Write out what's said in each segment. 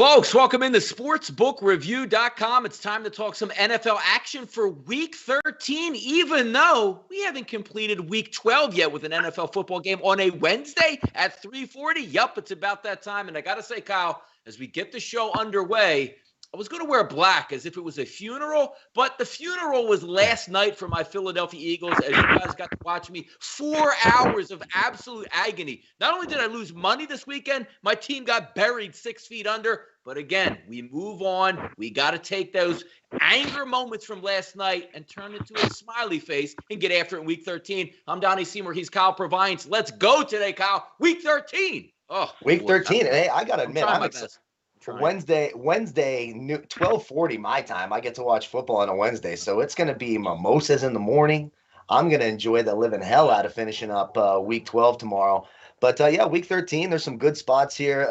Folks, welcome into sportsbookreview.com. It's time to talk some NFL action for Week 13, even though we haven't completed Week 12 yet with an NFL football game on a Wednesday at 3:40. Yup, it's about that time. And I got to say, Kyle, as we get the show underway, I was going to wear black as if it was a funeral, but the funeral was last night for my Philadelphia Eagles, as you guys got to watch me. 4 hours of absolute agony. Not only did I lose money this weekend, my team got buried 6 feet under. But again, we move on. We got to take those anger moments from last night and turn it to a smiley face and get after it in Week 13. I'm Donnie Seymour. He's Kyle Purviance. Let's go today, Kyle. Week 13. Oh, Week 13. Hey, I got to admit, I'm excited. For Wednesday, 12:40 my time, I get to watch football on a Wednesday. So it's going to be mimosas in the morning. I'm going to enjoy the living hell out of finishing up Week 12 tomorrow. But, yeah, Week 13, there's some good spots here.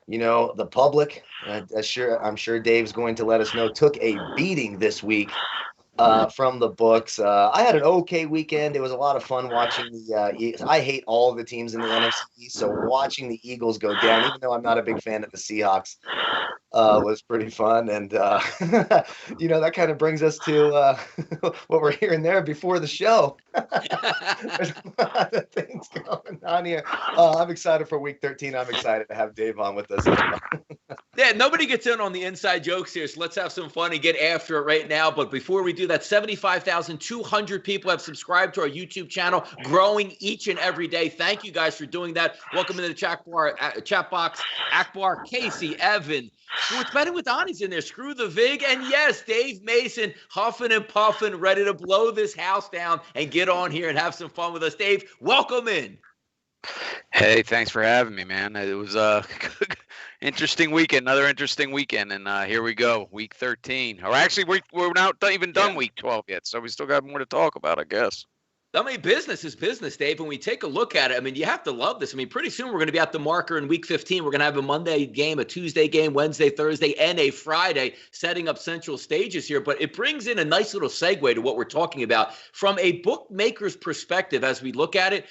The public, I'm sure Dave's going to let us know, took a beating this week from the books. I had an okay weekend. It was a lot of fun watching the Eagles. I hate all of the teams in the NFC East, so watching the Eagles go down, even though I'm not a big fan of the Seahawks, was pretty fun. And, that kind of brings us to what we're hearing there before the show. There's a lot of things going on here. I'm excited for Week 13. I'm excited to have Dave on with us. Yeah, nobody gets in on the inside jokes here, so let's have some fun and get after it right now. But before we do that, 75,200 people have subscribed to our YouTube channel, growing each and every day. Thank you guys for doing that. Welcome into the chat box. Akbar, Casey, Evan, Sports Betting with Donnie's in there. Screw the Vig. And yes, Dave Mason, huffing and puffing, ready to blow this house down and get on here and have some fun with us. Dave, welcome in. Hey, thanks for having me, man. It was interesting weekend, another interesting weekend, and here we go, Week 13. Or actually, we're not even done Week 12 yet, so we still got more to talk about, I guess. I mean, business is business, Dave. When we take a look at it, I mean, you have to love this. I mean, pretty soon we're going to be at the marker in Week 15. We're going to have a Monday game, a Tuesday game, Wednesday, Thursday, and a Friday, setting up central stages here. But it brings in a nice little segue to what we're talking about. From a bookmaker's perspective, as we look at it,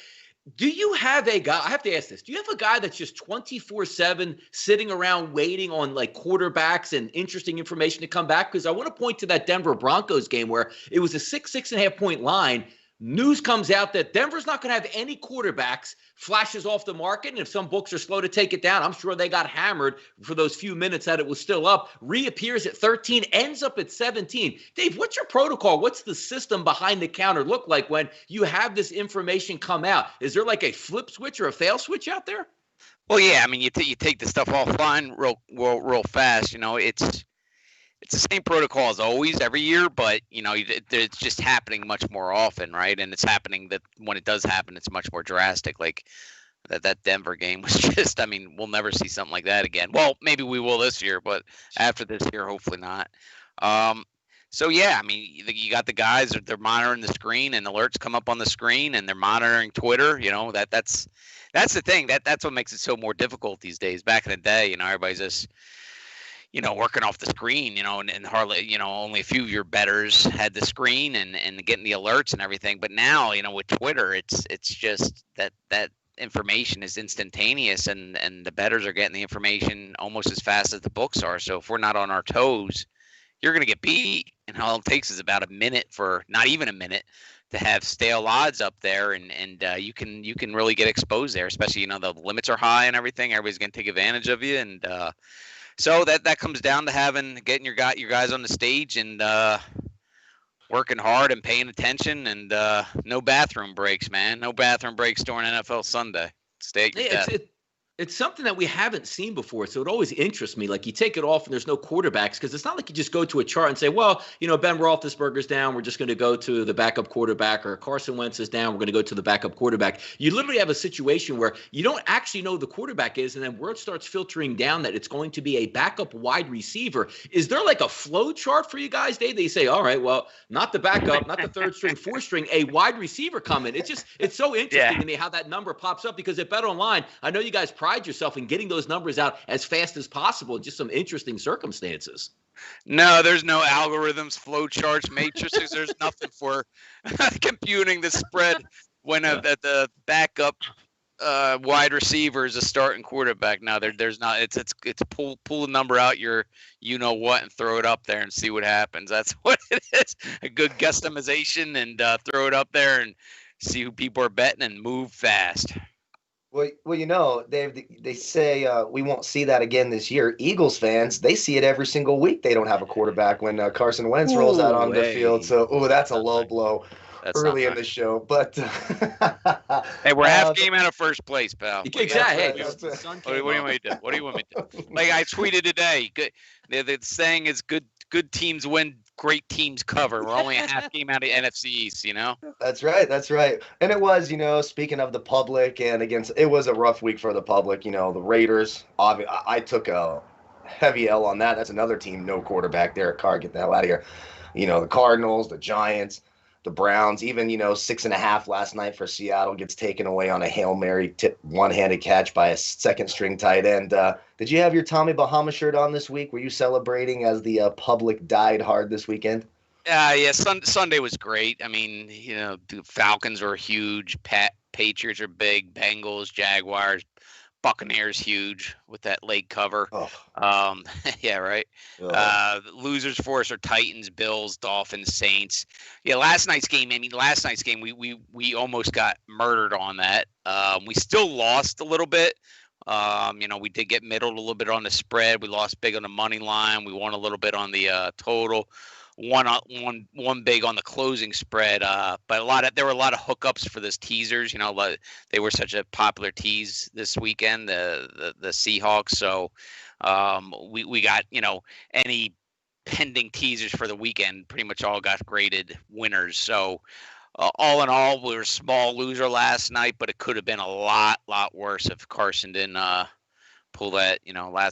do you have a guy, I have to ask this, do you have a guy that's just 24/7 sitting around waiting on like quarterbacks and interesting information to come back? Because I want to point to that Denver Broncos game where it was a 6.5 point line. News comes out that Denver's not going to have any quarterbacks, flashes off the market, and if some books are slow to take it down, I'm sure they got hammered for those few minutes that it was still up, reappears at 13, ends up at 17. Dave, what's your protocol? What's the system behind the counter look like when you have this information come out? Is there like a flip switch or a fail switch out there? Well, yeah, I mean, you take the stuff offline real fast. It's the same protocol as always every year, but it's just happening much more often, right? And it's happening that when it does happen, it's much more drastic. Like that Denver game was just, I mean, we'll never see something like that again. Well, maybe we will this year, but after this year, hopefully not. So yeah, I mean, you got the guys, they're monitoring the screen, and alerts come up on the screen, and they're monitoring Twitter. That's the thing. That's what makes it so more difficult these days. Back in the day, everybody's just working off the screen, and hardly, only a few of your bettors had the screen and getting the alerts and everything. But now, with Twitter, it's just that information is instantaneous, and the bettors are getting the information almost as fast as the books are. So if we're not on our toes, you're going to get beat. And all it takes is about a minute, for not even a minute, to have stale odds up there, and you can really get exposed there, especially, the limits are high and everything. Everybody's going to take advantage of you. And, so that comes down to getting your guys on the stage and working hard and paying attention, and no bathroom breaks, man. No bathroom breaks during NFL Sunday. Stay at your desk. It's something that we haven't seen before, so it always interests me. Like, you take it off and there's no quarterbacks, because it's not like you just go to a chart and say, well, Ben Roethlisberger's down, we're just going to go to the backup quarterback, or Carson Wentz is down, we're going to go to the backup quarterback. You literally have a situation where you don't actually know who the quarterback is, and then word starts filtering down that it's going to be a backup wide receiver. Is there like a flow chart for you guys, Dave? They say, all right, well, not the backup, not the third string, fourth string, a wide receiver coming. It's so interesting to me how that number pops up, because at BetOnline, I know you guys pride yourself in getting those numbers out as fast as possible. Just some interesting circumstances. No, there's no algorithms, flow charts, matrices. There's nothing for computing the spread when the backup wide receiver is a starting quarterback now. There's not. It's pull the number out your what and throw it up there and see what happens. That's what it is. A good guesstimation and throw it up there and see who people are betting and move fast. Well, Dave, they say we won't see that again this year. Eagles fans, they see it every single week. They don't have a quarterback when Carson Wentz rolls out on the field. So, that's a low blow early in the show. But hey, we're half game out of first place, pal. Exactly. What do you want me to do? What do you want me to do? Like I tweeted today, the saying is good teams win, great teams cover. We're only a half game out of NFC East, That's right. And it was, speaking of the public and it was a rough week for the public. The Raiders, I took a heavy L on that. That's another team, no quarterback. Derek Carr, get the hell out of here. The Cardinals, the Giants, the Browns, even, 6.5 last night for Seattle gets taken away on a Hail Mary one-handed catch by a second-string tight end. Did you have your Tommy Bahama shirt on this week? Were you celebrating as the public died hard this weekend? Yeah, Sunday was great. I mean, the Falcons were huge. Patriots are big. Bengals, Jaguars, Buccaneers huge with that late cover. Oh. Yeah, right. Oh. Losers for us are Titans, Bills, Dolphins, Saints. Yeah, last night's game, we almost got murdered on that. We still lost a little bit. We did get middled a little bit on the spread. We lost big on the money line. We won a little bit on the total. One big on the closing spread, but there were a lot of hookups for those teasers. They were such a popular tease this weekend, the Seahawks. So we got any pending teasers for the weekend pretty much all got graded winners. So all in all, we were a small loser last night, but it could have been a lot worse if Carson didn't pull that,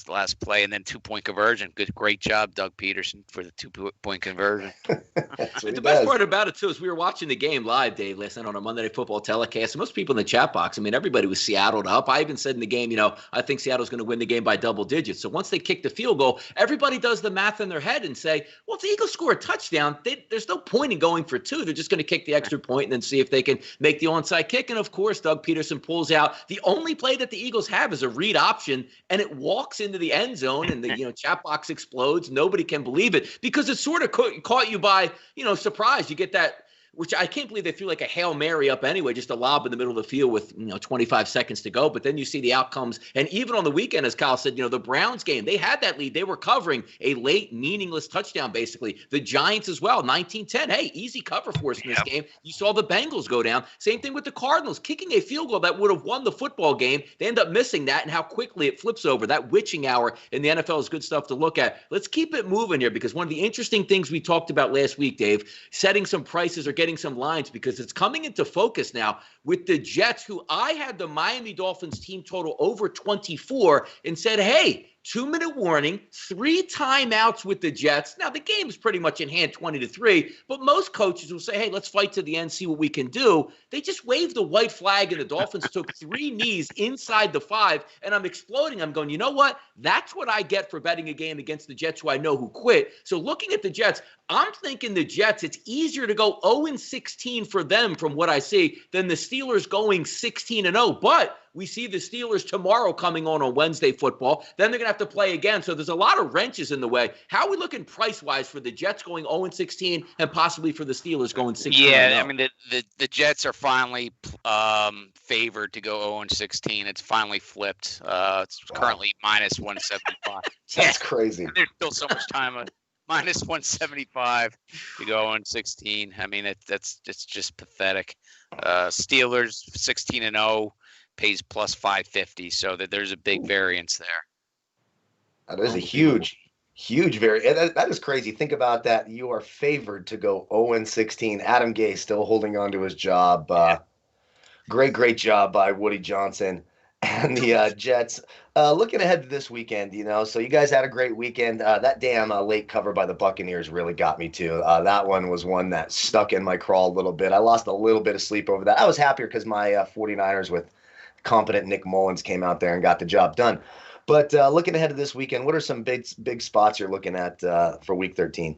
last play and then 2-point conversion. Great job, Doug Peterson, for the 2-point conversion. The best part about it too is we were watching the game live, Dave, last night on a Monday Night Football telecast. And most people in the chat box, everybody was Seattled up. I even said in the game, I think Seattle's going to win the game by double digits. So once they kick the field goal, everybody does the math in their head and say, well, if the Eagles score a touchdown, there's no point in going for two. They're just going to kick the extra point and then see if they can make the onside kick. And of course, Doug Peterson pulls out the only play that the Eagles have is a read option. And it walks into the end zone and the chat box explodes. Nobody can believe it because it sort of caught you by, surprise. You get that, which I can't believe they threw like a Hail Mary up anyway, just a lob in the middle of the field with 25 seconds to go. But then you see the outcomes. And even on the weekend, as Kyle said, the Browns game, they had that lead. They were covering a late, meaningless touchdown, basically. The Giants as well, 19-10. Hey, easy cover for us in this game. You saw the Bengals go down. Same thing with the Cardinals, kicking a field goal that would have won the football game. They end up missing that, and how quickly it flips over. That witching hour in the NFL is good stuff to look at. Let's keep it moving here because one of the interesting things we talked about last week, Dave, setting some prices or getting some lines, because it's coming into focus now with the Jets, who I had the Miami Dolphins team total over 24 and said, hey, 2-minute warning, 3 timeouts with the Jets. Now, the game is pretty much in hand 20-3, but most coaches will say, hey, let's fight to the end, see what we can do. They just waved the white flag, and the Dolphins took 3 knees inside the 5, and I'm exploding. I'm going, you know what? That's what I get for betting a game against the Jets, who I know who quit. So looking at the Jets, I'm thinking the Jets, it's easier to go 0-16 for them from what I see than the Steelers going 16-0. But we see the Steelers tomorrow coming on Wednesday football. Then they're going to have to play again. So there's a lot of wrenches in the way. How are we looking price-wise for the Jets going 0-16 and possibly for the Steelers going 16-0? Yeah, the Jets are finally favored to go 0-16. It's finally flipped. It's currently minus 175. That's crazy. There's still so much time. Minus 175 to go 0-16. It's just pathetic. Steelers 16-0 pays plus 550, so that there's a big variance there. That is a huge variance. That is crazy. Think about that. You are favored to go 0-16. Adam Gase still holding on to his job. Great job by Woody Johnson and the Jets. Looking ahead to this weekend, so you guys had a great weekend. That damn late cover by the Buccaneers really got me too. That one was one that stuck in my craw a little bit. I lost a little bit of sleep over that. I was happier because my 49ers with competent Nick Mullins came out there and got the job done. But looking ahead to this weekend, what are some big spots you're looking at for Week 13?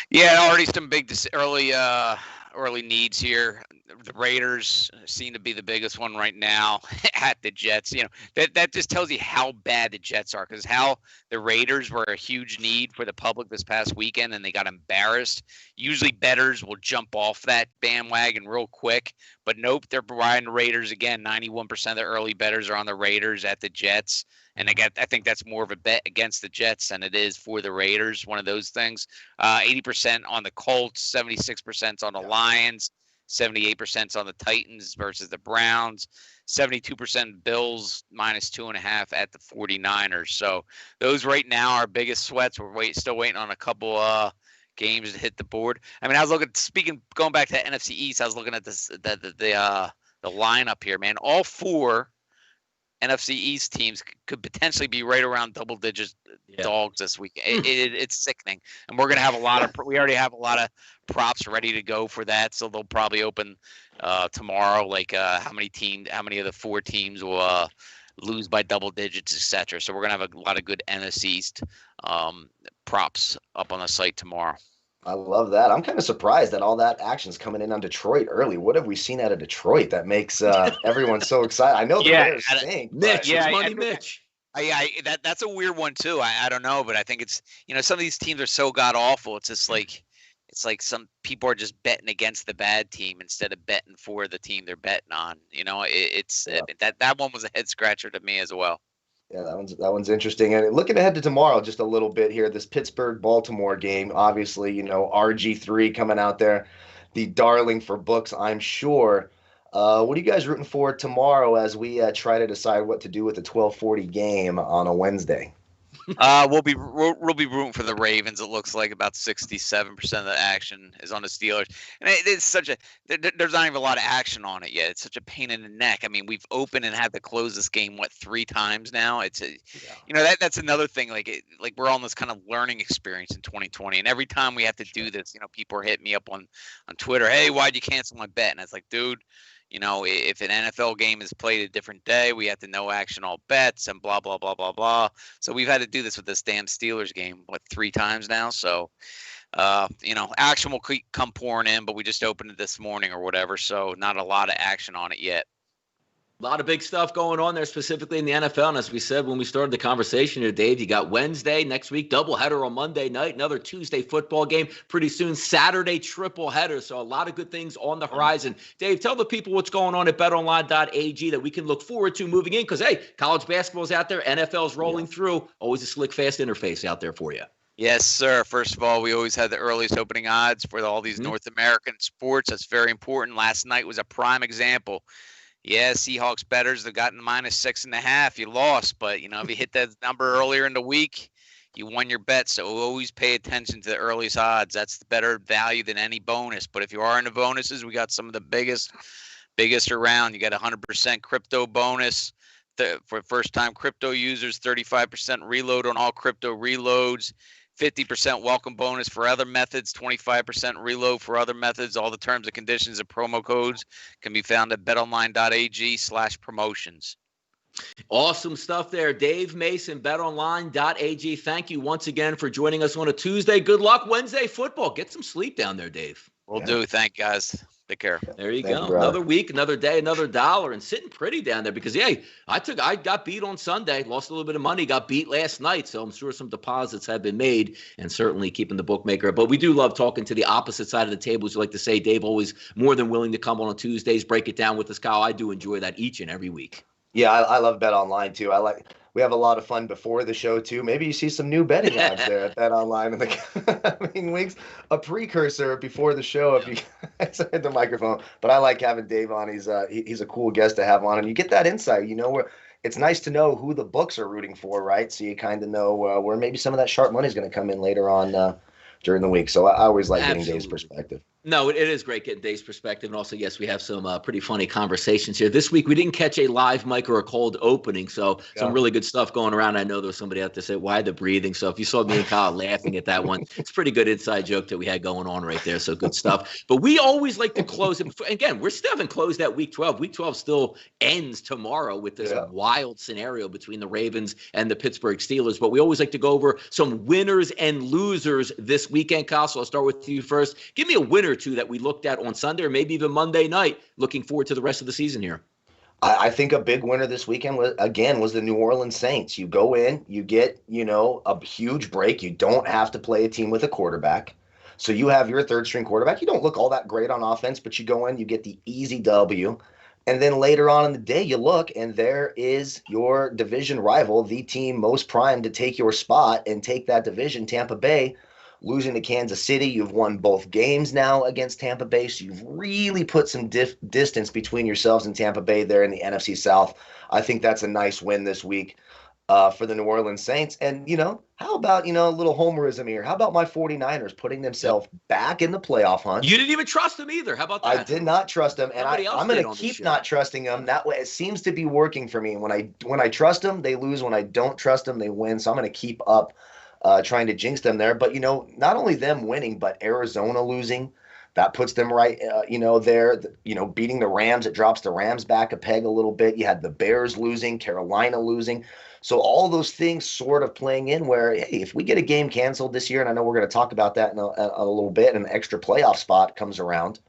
Yeah, already some big early needs here. the Raiders seem to be the biggest one right now at the Jets. That just tells you how bad the Jets are, because how the Raiders were a huge need for the public this past weekend and they got embarrassed. Usually bettors will jump off that bandwagon real quick, but nope, they're riding the Raiders again. 91% of the early bettors are on the Raiders at the Jets. And I think that's more of a bet against the Jets than it is for the Raiders, one of those things. 80% on the Colts, 76% on the Lions, 78% on the Titans versus the Browns, 72% Bills -2.5 at the 49ers. So those right now are biggest sweats. We're still waiting on a couple games to hit the board. I mean, I was going back to the NFC East, I was looking at the lineup here, man. All four NFC East teams could potentially be right around double-digit dogs this week. It's sickening, and we're gonna have we already have a lot of props ready to go for that. So they'll probably open tomorrow, like how many of the four teams will lose by double digits, etc. So we're gonna have a lot of good NFC East props up on the site tomorrow. I love that. I'm kind of surprised that all that action's coming in on Detroit early. What have we seen out of Detroit that makes everyone so excited? I know the Bears stink. Mitch, Mitch. That's a weird one too. I don't know, but I think it's some of these teams are so god awful. It's just like some people are just betting against the bad team instead of betting for the team they're betting on. That one was a head scratcher to me as well. Yeah, that one's interesting. And looking ahead to tomorrow just a little bit here, this Pittsburgh-Baltimore game, obviously, RG3 coming out there, the darling for books, I'm sure. What are you guys rooting for tomorrow as we try to decide what to do with the 12:40 game on a Wednesday? We'll be rooting for the Ravens. It looks like about 67% of the action is on the Steelers, and it's there's not even a lot of action on it yet. It's such a pain in the neck. I mean, we've opened and had to close this game 3 times now. That's another thing. Like we're on this kind of learning experience in 2020, and every time we have to do this, people are hitting me up on Twitter. Hey, why'd you cancel my bet? And it's like, dude. If an NFL game is played a different day, we have to no action all bets and blah, blah, blah, blah, blah. So we've had to do this with this damn Steelers game, 3 times now. So, action will come pouring in, but we just opened it this morning or whatever. So not a lot of action on it yet. A lot of big stuff going on there, specifically in the NFL. And as we said when we started the conversation here, Dave, you got Wednesday next week, doubleheader on Monday night, another Tuesday football game. Pretty soon, Saturday triple header. So a lot of good things on the horizon. Dave, tell the people what's going on at betonline.ag that we can look forward to moving in. Because, hey, college basketball's out there. NFL's rolling through. Always a slick, fast interface out there for you. Yes, sir. First of all, we always had the earliest opening odds for all these North American sports. That's very important. Last night was a prime example. Yeah, Seahawks bettors have gotten -6.5. You lost, but if you hit that number earlier in the week, you won your bet. So always pay attention to the earliest odds. That's the better value than any bonus. But if you are into bonuses, we got some of the biggest around. You got 100% crypto bonus for first-time crypto users, 35% reload on all crypto reloads. 50% welcome bonus for other methods, 25% reload for other methods. All the terms and conditions and promo codes can be found at betonline.ag/promotions. Awesome stuff there. Dave Mason, betonline.ag. Thank you once again for joining us on a Tuesday. Good luck Wednesday football. Get some sleep down there, Dave. Will do. Thank you, guys. Take care. There you go. Another week, another day, another dollar, and sitting pretty down there because, I got beat on Sunday, lost a little bit of money, got beat last night. So I'm sure some deposits have been made and certainly keeping the bookmaker. But we do love talking to the opposite side of the table, as you like to say. Dave always more than willing to come on Tuesdays, break it down with us, Kyle. I do enjoy that each and every week. Yeah, I love BetOnline too. We have a lot of fun before the show too. Maybe you see some new betting odds there at BetOnline in the coming weeks. A precursor before the show if you guys hit the microphone. But I like having Dave on. He's a cool guest to have on, and you get that insight. Where it's nice to know who the books are rooting for, right? So you kind of know where maybe some of that sharp money is going to come in later on during the week. So I always like getting Dave's perspective. No, it is great getting Dave's perspective. And also, yes, we have some pretty funny conversations here. This week, we didn't catch a live mic or a cold opening. So some really good stuff going around. I know there was somebody out there say, why the breathing? So if you saw me and Kyle laughing at that one, it's a pretty good inside joke that we had going on right there. So good stuff. But we always like to close it. Again, we're still haven't closed that week 12. Week 12 still ends tomorrow with this wild scenario between the Ravens and the Pittsburgh Steelers. But we always like to go over some winners and losers this weekend, Kyle. So I'll start with you first. Give me a winner or two that we looked at on Sunday or maybe even Monday night, looking forward to the rest of the season here? I think a big winner this weekend was the New Orleans Saints. You go in, you get, a huge break. You don't have to play a team with a quarterback. So you have your third string quarterback. You don't look all that great on offense, but you go in, you get the easy W. And then later on in the day, you look, and there is your division rival, the team most primed to take your spot and take that division, Tampa Bay, losing to Kansas City. You've won both games now against Tampa Bay, so you've really put some distance between yourselves and Tampa Bay there in the NFC South. I think that's a nice win this week for the New Orleans Saints. And, how about, a little homerism here? How about my 49ers putting themselves back in the playoff hunt? You didn't even trust them either. How about that? I did not trust them, and I'm going to keep not trusting them. That way, it seems to be working for me. When I trust them, they lose. When I don't trust them, they win. So I'm going to keep up trying to jinx them there. But, not only them winning, but Arizona losing, that puts them right, there. Beating the Rams, it drops the Rams back a peg a little bit. You had the Bears losing, Carolina losing. So all those things sort of playing in where, hey, if we get a game canceled this year, and I know we're going to talk about that in a little bit, and an extra playoff spot comes around,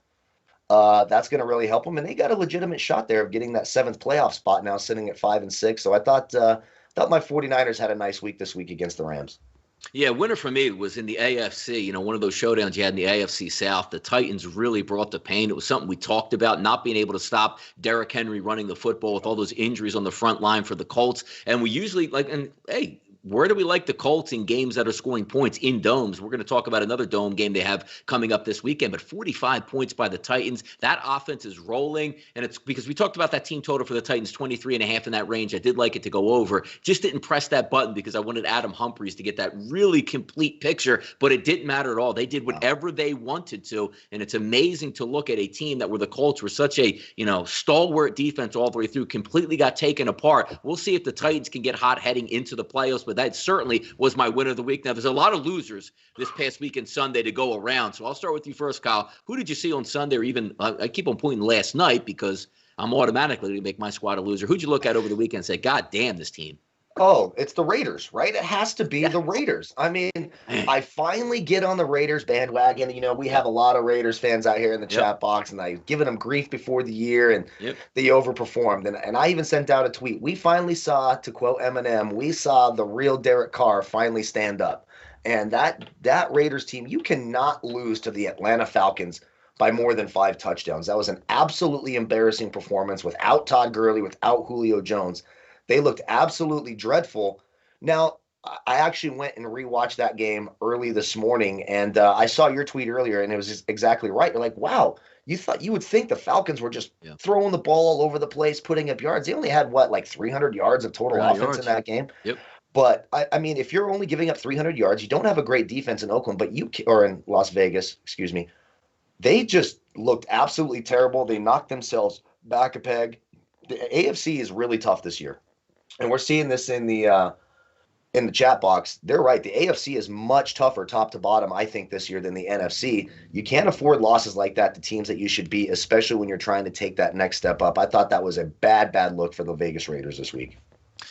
that's going to really help them. And they got a legitimate shot there of getting that 7th playoff spot now, sitting at 5-6. So I thought my 49ers had a nice week this week against the Rams. Yeah, winner for me was in the AFC. One of those showdowns you had in the AFC South. The Titans really brought the pain. It was something we talked about, not being able to stop Derrick Henry running the football with all those injuries on the front line for the Colts. And we usually where do we like the Colts in games that are scoring points in domes? We're going to talk about another dome game they have coming up this weekend, but 45 points by the Titans. That offense is rolling, and it's because we talked about that team total for the Titans, 23.5 in that range. I did like it to go over. Just didn't press that button because I wanted Adam Humphries to get that really complete picture, but it didn't matter at all. They did whatever they wanted to, and it's amazing to look at a team that where the Colts were such a, stalwart defense all the way through, completely got taken apart. We'll see if the Titans can get hot heading into the playoffs, but that certainly was my winner of the week. Now, there's a lot of losers this past weekend Sunday to go around. So I'll start with you first, Kyle. Who did you see on Sunday, or even I keep on pointing last night because I'm automatically going to make my squad a loser. Who'd you look at over the weekend and say, God damn, this team? Oh, it's the Raiders, right? It has to be the Raiders. I mean, I finally get on the Raiders bandwagon. We have a lot of Raiders fans out here in the chat box, and I've given them grief before the year, and they overperformed. And I even sent out a tweet. We finally saw, to quote Eminem, we saw the real Derek Carr finally stand up. And that Raiders team, you cannot lose to the Atlanta Falcons by more than 5 touchdowns. That was an absolutely embarrassing performance without Todd Gurley, without Julio Jones. They looked absolutely dreadful. Now, I actually went and rewatched that game early this morning, and I saw your tweet earlier, and it was just exactly right. You're like, wow, you would think the Falcons were just throwing the ball all over the place, putting up yards. They only had, 300 yards of total offense in that game? Yep. But, I mean, if you're only giving up 300 yards, you don't have a great defense in Oakland, or in Las Vegas, excuse me. They just looked absolutely terrible. They knocked themselves back a peg. The AFC is really tough this year. And we're seeing this in the chat box. They're right. The AFC is much tougher top to bottom, I think, this year than the NFC. You can't afford losses like that to teams that you should beat, especially when you're trying to take that next step up. I thought that was a bad look for the Vegas Raiders this week.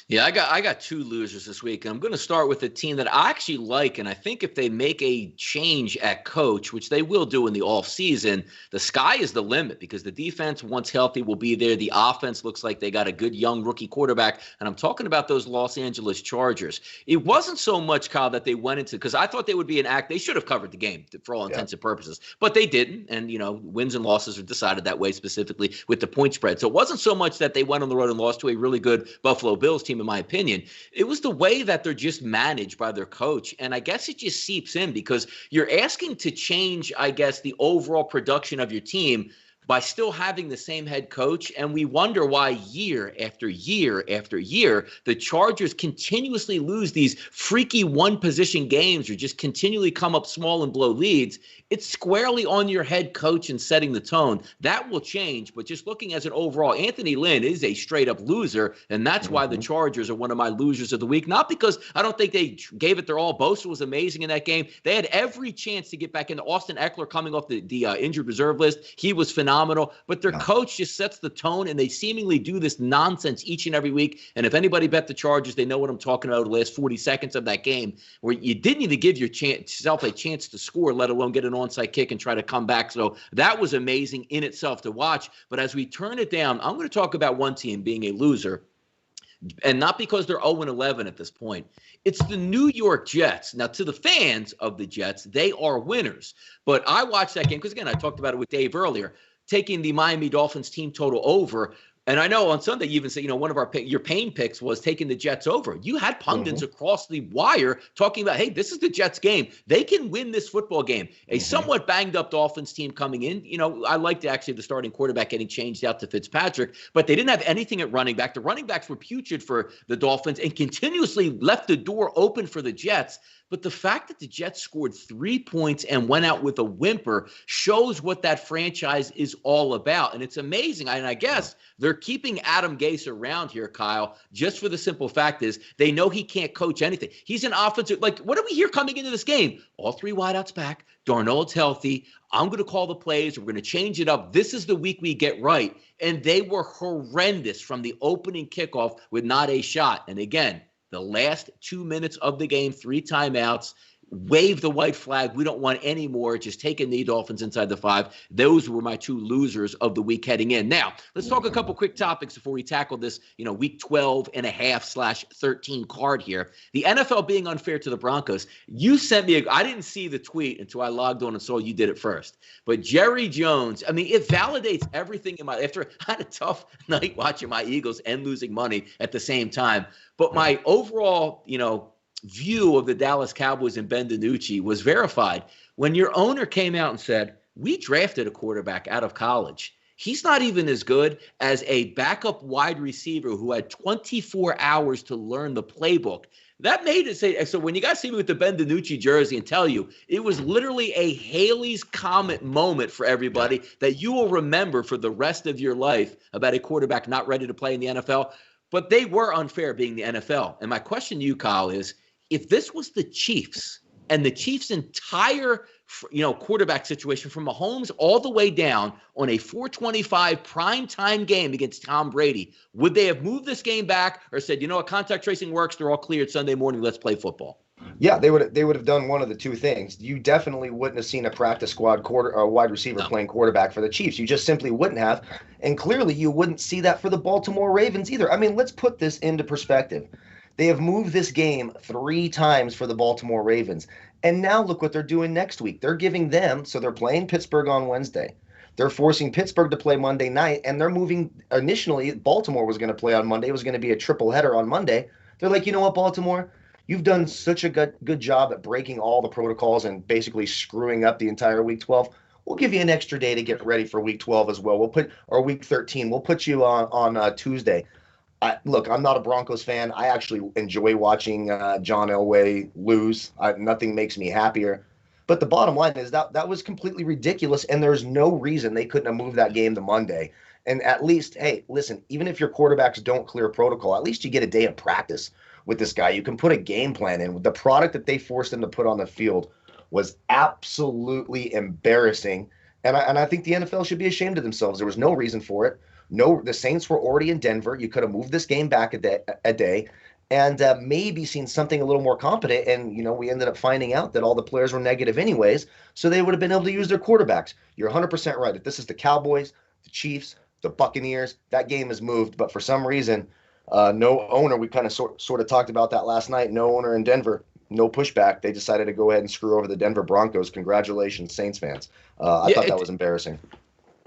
Yeah, I got 2 losers this week, and I'm going to start with a team that I actually like, and I think if they make a change at coach, which they will do in the offseason, the sky is the limit because the defense, once healthy, will be there. The offense looks like they got a good young rookie quarterback, and I'm talking about those Los Angeles Chargers. It wasn't so much, Kyle, that they went into – because I thought they would be they should have covered the game for all intents and purposes, but they didn't, and, wins and losses are decided that way specifically with the point spread. So it wasn't so much that they went on the road and lost to a really good Buffalo Bills team, in my opinion. It was the way that they're just managed by their coach. And I guess it just seeps in because you're asking to change, I guess, the overall production of your team by still having the same head coach. And we wonder why year after year after year, the Chargers continuously lose these freaky one-position games or just continually come up small and blow leads. It's squarely on your head coach and setting the tone. That will change, but just looking as an overall, Anthony Lynn is a straight-up loser, and that's why the Chargers are one of my losers of the week. Not because I don't think they gave it their all. Bosa was amazing in that game. They had every chance to get back into Austin Eckler coming off the injured reserve list. He was phenomenal. phenomenal, but their coach just sets the tone, and they seemingly do this nonsense each and every week. And if anybody bet the Chargers, they know what I'm talking about. The last 40 seconds of that game, where you didn't even give yourself a chance to score, let alone get an onside kick and try to come back. So that was amazing in itself to watch. But as we turn it down, I'm going to talk about one team being a loser. And not because they're 0-11 at this point. It's the New York Jets. Now, to the fans of the Jets, they are winners. But I watched that game because, again, I talked about it with Dave earlier, taking the Miami Dolphins team total over. And I know on Sunday you even said, one of your pain picks was taking the Jets over. You had pundits across the wire talking about, hey, this is the Jets game. They can win this football game. A somewhat banged up Dolphins team coming in. I liked actually the starting quarterback getting changed out to Fitzpatrick, but they didn't have anything at running back. The running backs were putrid for the Dolphins and continuously left the door open for the Jets. But the fact that the Jets scored 3 points and went out with a whimper shows what that franchise is all about. And it's amazing. And I guess they're keeping Adam Gase around here, Kyle, just for the simple fact is they know he can't coach anything. He's an offensive, what do we hear coming into this game? All 3 wideouts back. Darnold's healthy. I'm going to call the plays. We're going to change it up. This is the week we get right. And they were horrendous from the opening kickoff with not a shot. And again, the last 2 minutes of the game, 3 timeouts, wave the white flag. We don't want any more. Just taking the Dolphins inside the 5. Those were my 2 losers of the week heading in. Now, let's talk a couple quick topics before we tackle this, week 12.5/13 card here. The NFL being unfair to the Broncos. You sent me I didn't see the tweet until I logged on and saw you did it first. But Jerry Jones, it validates everything after I had a tough night watching my Eagles and losing money at the same time. But my overall, view of the Dallas Cowboys and Ben DiNucci was verified when your owner came out and said, we drafted a quarterback out of college. He's not even as good as a backup wide receiver who had 24 hours to learn the playbook. That made it say, so when you guys see me with the Ben DiNucci jersey and tell you, it was literally a Halley's Comet moment for everybody that you will remember for the rest of your life about a quarterback not ready to play in the NFL. But they were unfair being the NFL. And my question to you, Kyle, is if this was the Chiefs and the Chiefs' entire, quarterback situation from Mahomes all the way down on a 425 primetime game against Tom Brady, would they have moved this game back or said, contact tracing works, they're all cleared Sunday morning, let's play football? Yeah, they would have done one of the 2 things. You definitely wouldn't have seen a practice squad wide receiver playing quarterback for the Chiefs. You just simply wouldn't have. And clearly you wouldn't see that for the Baltimore Ravens either. Let's put this into perspective. They have moved this game 3 times for the Baltimore Ravens. And now look what they're doing next week. They're giving them, so they're playing Pittsburgh on Wednesday. They're forcing Pittsburgh to play Monday night, and they're moving, initially, Baltimore was going to play on Monday. It was going to be a triple header on Monday. They're like, you know what, Baltimore? You've done such a good job at breaking all the protocols and basically screwing up the entire Week 12. We'll give you an extra day to get ready for Week 12 as well. Or Week 13. We'll put you on Tuesday. Look, I'm not a Broncos fan. I actually enjoy watching John Elway lose. Nothing makes me happier. But the bottom line is that was completely ridiculous, and there's no reason they couldn't have moved that game to Monday. And at least, hey, listen, even if your quarterbacks don't clear protocol, at least you get a day of practice with this guy. You can put a game plan in. The product that they forced him to put on the field was absolutely embarrassing. And I think the NFL should be ashamed of themselves. There was no reason for it. No, the Saints were already in Denver. You could have moved this game back a day and maybe seen something a little more competent. And, we ended up finding out that all the players were negative anyways, so they would have been able to use their quarterbacks. You're 100% right. If this is the Cowboys, the Chiefs, the Buccaneers, that game is moved. But for some reason, no owner, we kind of sort of talked about that last night, no owner in Denver, no pushback. They decided to go ahead and screw over the Denver Broncos. Congratulations, Saints fans. I thought that was embarrassing.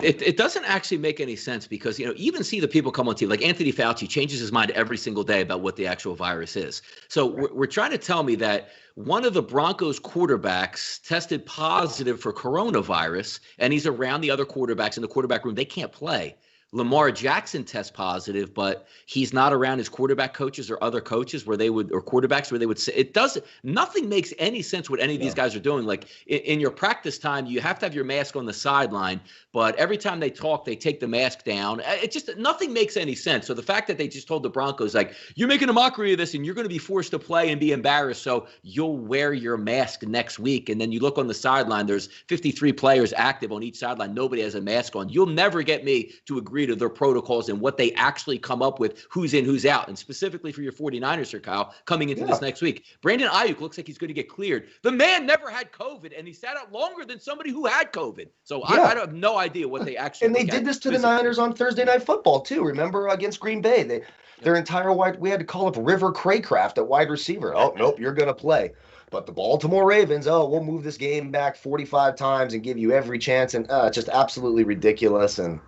It doesn't actually make any sense because, even see the people come on TV, like Anthony Fauci changes his mind every single day about what the actual virus is. So we're trying to tell me that one of the Broncos quarterbacks tested positive for coronavirus, and he's around the other quarterbacks in the quarterback room. They can't play. Lamar Jackson tests positive, but he's not around his quarterback coaches or other coaches or quarterbacks where they would say it doesn't. Nothing makes any sense what any of these guys are doing. Like in your practice time, you have to have your mask on the sideline, but every time they talk, they take the mask down. It just nothing makes any sense. So the fact that they just told the Broncos, like, you're making a mockery of this and you're going to be forced to play and be embarrassed, so you'll wear your mask next week. And then you look on the sideline, there's 53 players active on each sideline. Nobody has a mask on. You'll never get me to agree to their protocols and what they actually come up with, who's in, who's out. And specifically for your 49ers, Sir Kyle, coming into this next week, Brandon Ayuk looks like he's going to get cleared. The man never had COVID, and he sat out longer than somebody who had COVID. So I have no idea what they actually. And they did this to the Niners on Thursday Night Football too. Remember, against Green Bay, their entire we had to call up River Craycraft at wide receiver. Oh nope, you're going to play. But the Baltimore Ravens, we'll move this game back 45 times and give you every chance, and just absolutely ridiculous. And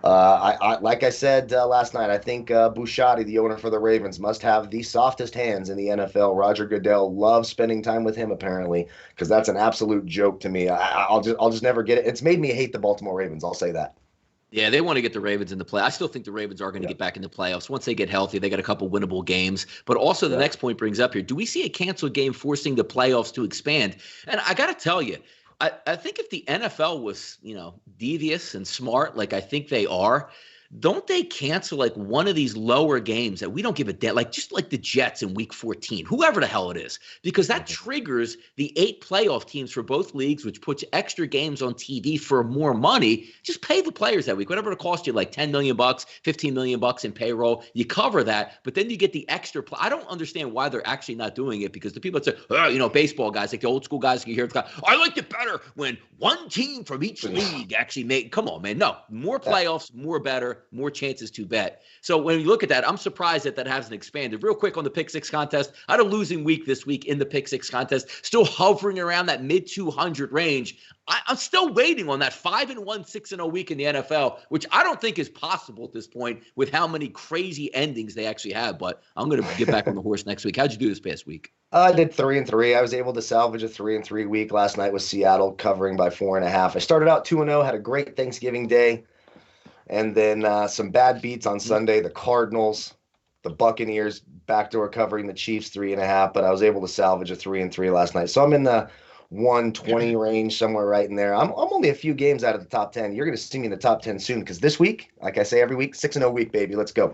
like I said last night, I think Bouchatti, the owner for the Ravens, must have the softest hands in the NFL. Roger Goodell loves spending time with him, apparently, because that's an absolute joke to me. I'll just never get it. It's made me hate the Baltimore Ravens. I'll say that. Yeah, they want to get the Ravens in the play. I still think the Ravens are going to get back in the playoffs. Once they get healthy, they got a couple winnable games. But also the next point brings up here, do we see a canceled game forcing the playoffs to expand? And I got to tell you, I think if the NFL was, devious and smart, like I think they are, don't they cancel like one of these lower games that we don't give a damn, like just like the Jets in week 14, whoever the hell it is, because that triggers the 8 playoff teams for both leagues, which puts extra games on TV for more money. Just pay the players that week, whatever it costs you, like $10 million, $15 million in payroll. You cover that, but then you get the extra. I don't understand why they're actually not doing it, because the people that say, baseball guys, like the old school guys, you hear, I liked it better when one team from each league actually made. Come on, man. No, more playoffs, more better. More chances to bet. So when you look at that, I'm surprised that hasn't expanded. Real quick on the Pick Six contest, I had a losing week this week in the Pick Six contest, still hovering around that mid 200 range. I'm still waiting on that 5-1, 6-0 week in the NFL, which I don't think is possible at this point with how many crazy endings they actually have. But I'm going to get back on the horse next week. How'd you do this past week? I did 3-3. I was able to salvage a 3-3 week last night with Seattle covering by 4.5. I started out 2-0, had a great Thanksgiving day. And then some bad beats on Sunday. The Cardinals, the Buccaneers, backdoor covering the Chiefs 3.5. But I was able to salvage a 3-3 last night. So I'm in the 120 range, somewhere right in there. I'm only a few games out of the top 10. You're going to see me in the top 10 soon, because this week, like I say every week, 6-0 week, baby. Let's go.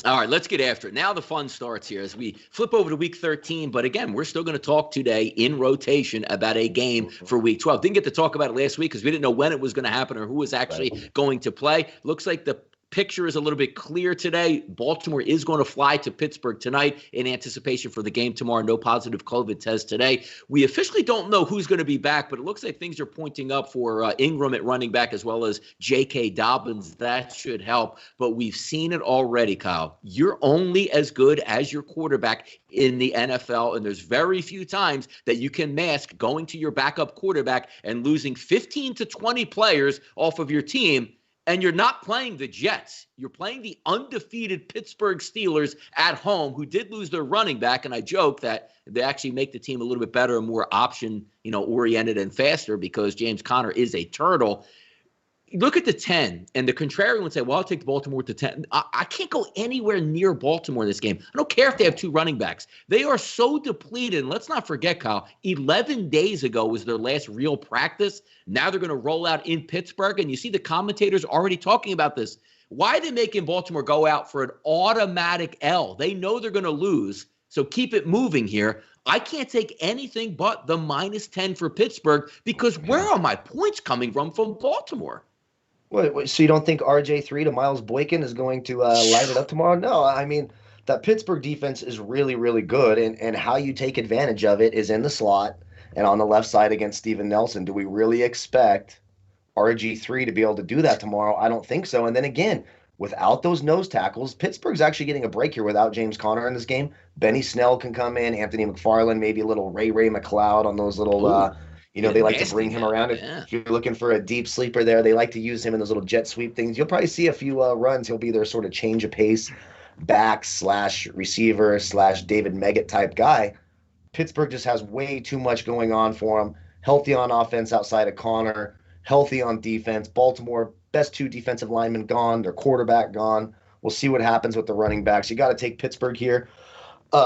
All right, let's get after it. Now the fun starts here as we flip over to week 13. But again, we're still going to talk today in rotation about a game for week 12. Didn't get to talk about it last week because we didn't know when it was going to happen or who was actually going to play. Looks like the picture is a little bit clear today. Baltimore is going to fly to Pittsburgh tonight in anticipation for the game tomorrow. No positive COVID test today. We officially don't know who's going to be back, but it looks like things are pointing up for Ingram at running back as well as J.K. Dobbins. That should help, but we've seen it already, Kyle. You're only as good as your quarterback in the NFL, and there's very few times that you can mask going to your backup quarterback and losing 15 to 20 players off of your team. And you're not playing the Jets. You're playing the undefeated Pittsburgh Steelers at home, who did lose their running back. And I joke that they actually make the team a little bit better and more option, oriented and faster because James Conner is a turtle. Look at the 10, and the contrarian would say, well, I'll take Baltimore with the 10. I can't go anywhere near Baltimore in this game. I don't care if they have 2 running backs. They are so depleted. And let's not forget, Kyle, 11 days ago was their last real practice. Now they're going to roll out in Pittsburgh, and you see the commentators already talking about this. Why are they making Baltimore go out for an automatic L? They know they're going to lose, so keep it moving here. I can't take anything but the -10 for Pittsburgh because where are my points coming from Baltimore? Wait, so you don't think RJ3 to Miles Boykin is going to light it up tomorrow? No, I mean, that Pittsburgh defense is really, really good, and how you take advantage of it is in the slot and on the left side against Steven Nelson. Do we really expect RG3 to be able to do that tomorrow? I don't think so. And then again, without those nose tackles, Pittsburgh's actually getting a break here without James Conner in this game. Benny Snell can come in, Anthony McFarland, maybe a little Ray McLeod on those little they like to bring him around. Yeah. If you're looking for a deep sleeper there, they like to use him in those little jet sweep things. You'll probably see a few runs. He'll be their sort of change of pace back / receiver / David Meggett type guy. Pittsburgh just has way too much going on for him. Healthy on offense outside of Connor, healthy on defense. Baltimore best 2 defensive linemen gone, their quarterback gone. We'll see what happens with the running backs. You got to take Pittsburgh here.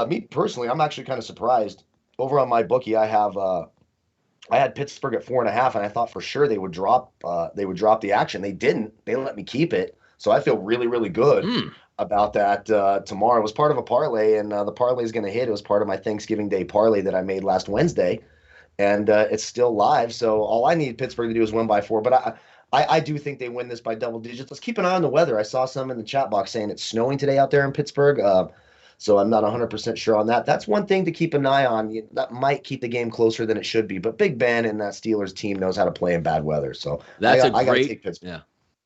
Me personally, I'm actually kind of surprised. Over on my bookie, I had Pittsburgh at 4.5, and I thought for sure they would drop the action. They didn't. They let me keep it, so I feel really, really good about that. Tomorrow it was part of a parlay, and the parlay is going to hit. It was part of my Thanksgiving Day parlay that I made last Wednesday, and it's still live. So all I need Pittsburgh to do is win by 4. But I do think they win this by double digits. Let's keep an eye on the weather. I saw some in the chat box saying it's snowing today out there in Pittsburgh. So I'm not 100% sure on that. That's one thing to keep an eye on. That might keep the game closer than it should be. But Big Ben and that Steelers team knows how to play in bad weather. So I got to take Pittsburgh. Yeah.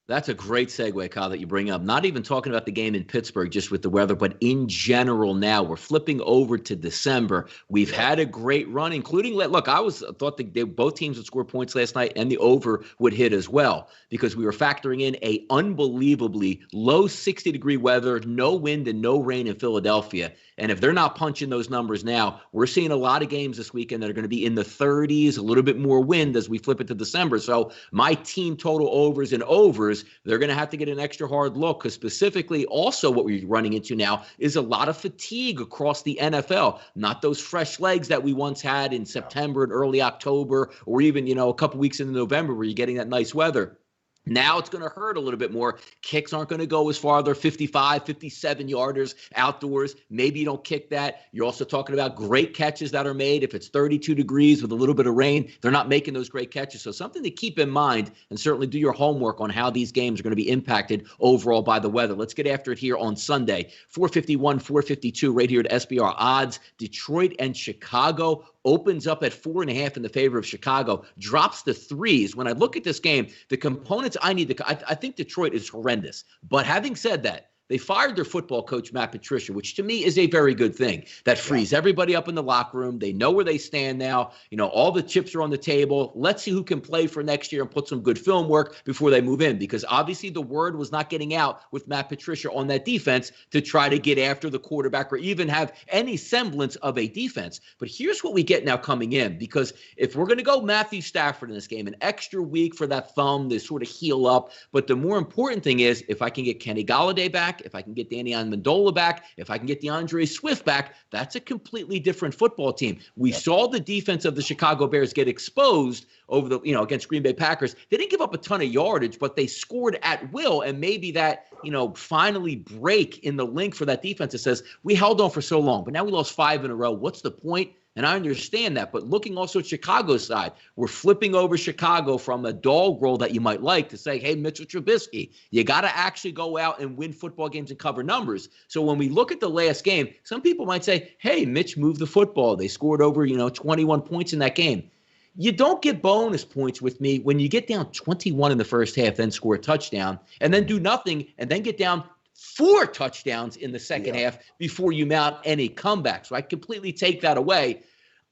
That's a great segue, Kyle, that you bring up. Not even talking about the game in Pittsburgh, just with the weather, but in general now. We're flipping over to December. We've had a great run, including – look, I thought that both teams would score points last night, and the over would hit as well, because we were factoring in a unbelievably low 60-degree weather, no wind and no rain in Philadelphia. And if they're not punching those numbers now, we're seeing a lot of games this weekend that are going to be in the 30s, a little bit more wind as we flip it to December. So my team total overs and overs, they're going to have to get an extra hard look, because specifically also what we're running into now is a lot of fatigue across the NFL. Not those fresh legs that we once had in September and early October, or even, a couple weeks into November where you're getting that nice weather. Now it's going to hurt a little bit more. Kicks aren't going to go as far. They're 55, 57-yarders outdoors. Maybe you don't kick that. You're also talking about great catches that are made. If it's 32 degrees with a little bit of rain, they're not making those great catches. So something to keep in mind, and certainly do your homework on how these games are going to be impacted overall by the weather. Let's get after it here on Sunday. 451, 452 right here at SBR Odds. Detroit and Chicago opens up at 4.5 in the favor of Chicago, drops to 3s. When I look at this game, the components I need to – I think Detroit is horrendous. But having said that, they fired their football coach, Matt Patricia, which to me is a very good thing. That frees everybody up in the locker room. They know where they stand now. All the chips are on the table. Let's see who can play for next year and put some good film work before they move in, because obviously the word was not getting out with Matt Patricia on that defense to try to get after the quarterback or even have any semblance of a defense. But here's what we get now coming in, because if we're going to go Matthew Stafford in this game, an extra week for that thumb to sort of heal up. But the more important thing is if I can get Kenny Golladay back, if I can get Danny Amendola back, if I can get DeAndre Swift back, that's a completely different football team. We saw the defense of the Chicago Bears get exposed over against Green Bay Packers. They didn't give up a ton of yardage, but they scored at will. And maybe that, finally break in the link for that defense that says, we held on for so long, but now we lost 5 in a row. What's the point? And I understand that. But looking also at Chicago's side, we're flipping over Chicago from a dog roll that you might like to say, hey, Mitchell Trubisky, you got to actually go out and win football games and cover numbers. So when we look at the last game, some people might say, hey, Mitch moved the football. They scored over, 21 points in that game. You don't get bonus points with me when you get down 21 in the first half, then score a touchdown, and then do nothing, and then get down 4 touchdowns in the second half before you mount any comeback. So I completely take that away.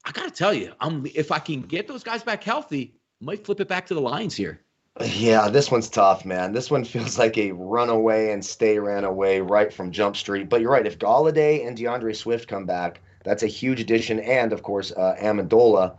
I got to tell you, if I can get those guys back healthy, I might flip it back to the Lions here. Yeah, this one's tough, man. This one feels like a runaway and ran away right from Jump Street. But you're right. If Golladay and DeAndre Swift come back, that's a huge addition. And, of course, Amendola.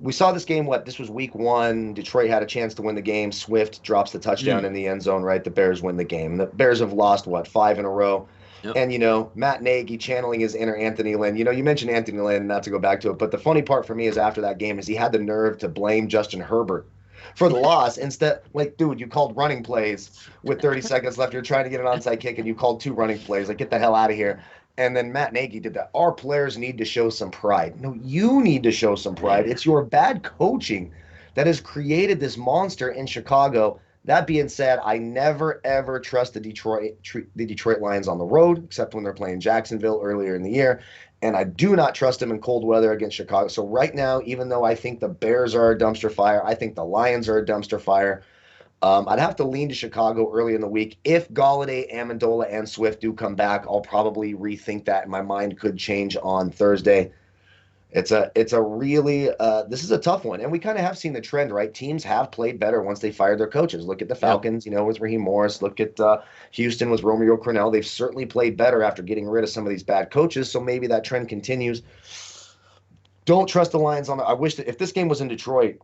We saw this game, this was week 1. Detroit had a chance to win the game. Swift drops the touchdown in the end zone, right? The Bears win the game. The Bears have lost, 5 in a row? Yep. And, Matt Nagy channeling his inner Anthony Lynn. You mentioned Anthony Lynn, not to go back to it, but the funny part for me is after that game is he had the nerve to blame Justin Herbert for the loss. Instead, dude, you called running plays with 30 seconds left. You're trying to get an onside kick, and you called 2 running plays. Get the hell out of here. And then Matt Nagy did that. Our players need to show some pride. No, you need to show some pride. It's your bad coaching that has created this monster in Chicago. That being said, I never, ever trust the Detroit Lions on the road, except when they're playing Jacksonville earlier in the year. And I do not trust them in cold weather against Chicago. So right now, even though I think the Bears are a dumpster fire, I think the Lions are a dumpster fire. I'd have to lean to Chicago early in the week. If Golladay, Amendola, and Swift do come back, I'll probably rethink that, and my mind could change on Thursday. It's a really this is a tough one, and we kind of have seen the trend, right? Teams have played better once they fired their coaches. Look at the Falcons, with Raheem Morris. Look at Houston with Romeo Crennel. They've certainly played better after getting rid of some of these bad coaches, so maybe that trend continues. Don't trust the Lions on the – I wish that if this game was in Detroit,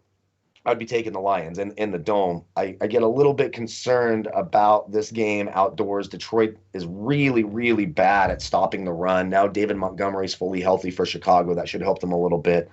I'd be taking the Lions in the Dome. I get a little bit concerned about this game outdoors. Detroit is really, really bad at stopping the run. Now David Montgomery's fully healthy for Chicago. That should help them a little bit.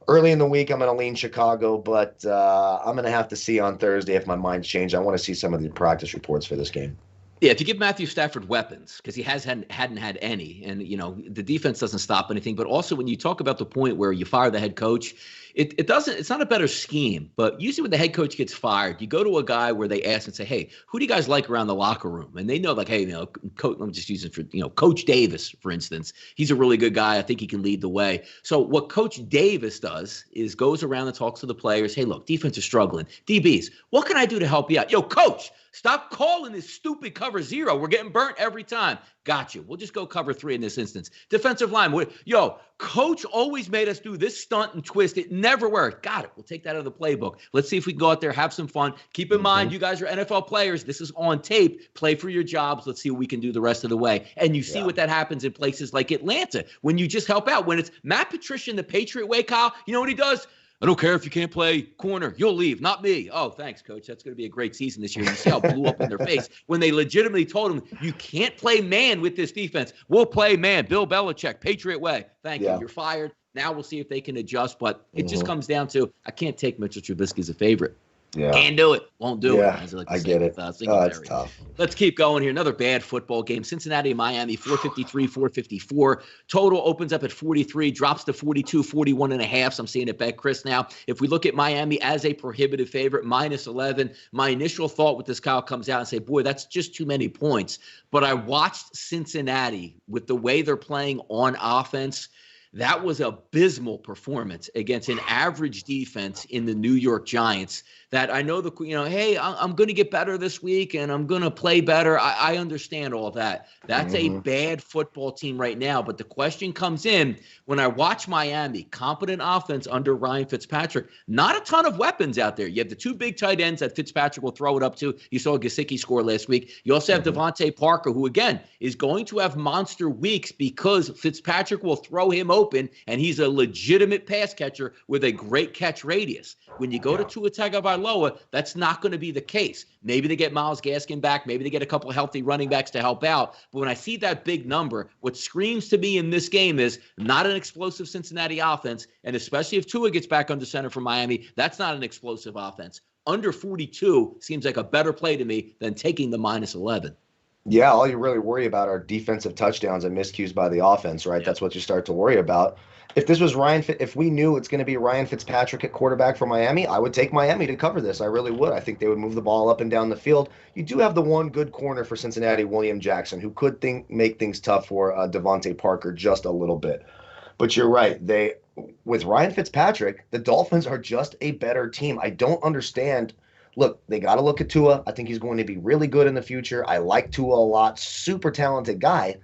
Early in the week, I'm going to lean Chicago, but I'm going to have to see on Thursday if my mind's changed. I want to see some of the practice reports for this game. Yeah, if you give Matthew Stafford weapons, because he hadn't had any, and the defense doesn't stop anything. But also, when you talk about the point where you fire the head coach, it's not a better scheme. But usually, when the head coach gets fired, you go to a guy where they ask and say, "Hey, who do you guys like around the locker room?" And they know, like, "Hey, coach, I'm just using for Coach Davis, for instance. He's a really good guy. I think he can lead the way." So what Coach Davis does is goes around and talks to the players. "Hey, look, defense is struggling. DBs, what can I do to help you out? Yo, coach, stop calling this stupid cover 0. We're getting burnt every time." "Gotcha. We'll just go cover 3 in this instance." Defensive line, coach always made us do this stunt and twist. It never worked. Got it. We'll take that out of the playbook. Let's see if we can go out there, have some fun. Keep in mind, you guys are NFL players. This is on tape. Play for your jobs. Let's see what we can do the rest of the way. And you see what that happens in places like Atlanta when you just help out. When it's Matt Patricia in the Patriot way, Kyle, you know what he does? "I don't care if you can't play corner. You'll leave, not me." "Oh, thanks, coach. That's going to be a great season this year." You see how it blew up in their face when they legitimately told him, "You can't play man with this defense. We'll play man. Bill Belichick, Patriot way. Thank you. You're fired." Now we'll see if they can adjust. But it just comes down to, I can't take Mitchell Trubisky as a favorite. Yeah. Can't do it. Won't do it. As I get it. It's tough. Let's keep going here. Another bad football game. Cincinnati and Miami, 453, 454. Total opens up at 43, drops to 42, 41.5. So I'm seeing it bet Chris now. If we look at Miami as a prohibitive favorite, -11, my initial thought with this, Kyle, comes out and say, boy, that's just too many points. But I watched Cincinnati with the way they're playing on offense. That was an abysmal performance against an average defense in the New York Giants. That I know hey, I'm going to get better this week and I'm going to play better. I understand all that. That's a bad football team right now. But the question comes in when I watch Miami, competent offense under Ryan Fitzpatrick, not a ton of weapons out there. You have the 2 big tight ends that Fitzpatrick will throw it up to. You saw Gesicki score last week. You also have Devontae Parker, who, again, is going to have monster weeks because Fitzpatrick will throw him open, and he's a legitimate pass catcher with a great catch radius. When you go to Tua Tagovailoa, that's not going to be the case. Maybe they get Myles Gaskin back. Maybe they get a couple of healthy running backs to help out. But when I see that big number, what screams to me in this game is not an explosive Cincinnati offense, and especially if Tua gets back under center for Miami, that's not an explosive offense. Under 42 seems like a better play to me than taking the -11. Yeah, all you really worry about are defensive touchdowns and miscues by the offense, right? That's what you start to worry about. If this was if we knew it's going to be Ryan Fitzpatrick at quarterback for Miami, I would take Miami to cover this. I really would. I think they would move the ball up and down the field. You do have the one good corner for Cincinnati, William Jackson, who could make things tough for Devontae Parker just a little bit. But you're right. With Ryan Fitzpatrick, the Dolphins are just a better team. I don't understand. Look, they got to look at Tua. I think he's going to be really good in the future. I like Tua a lot. Super talented guy.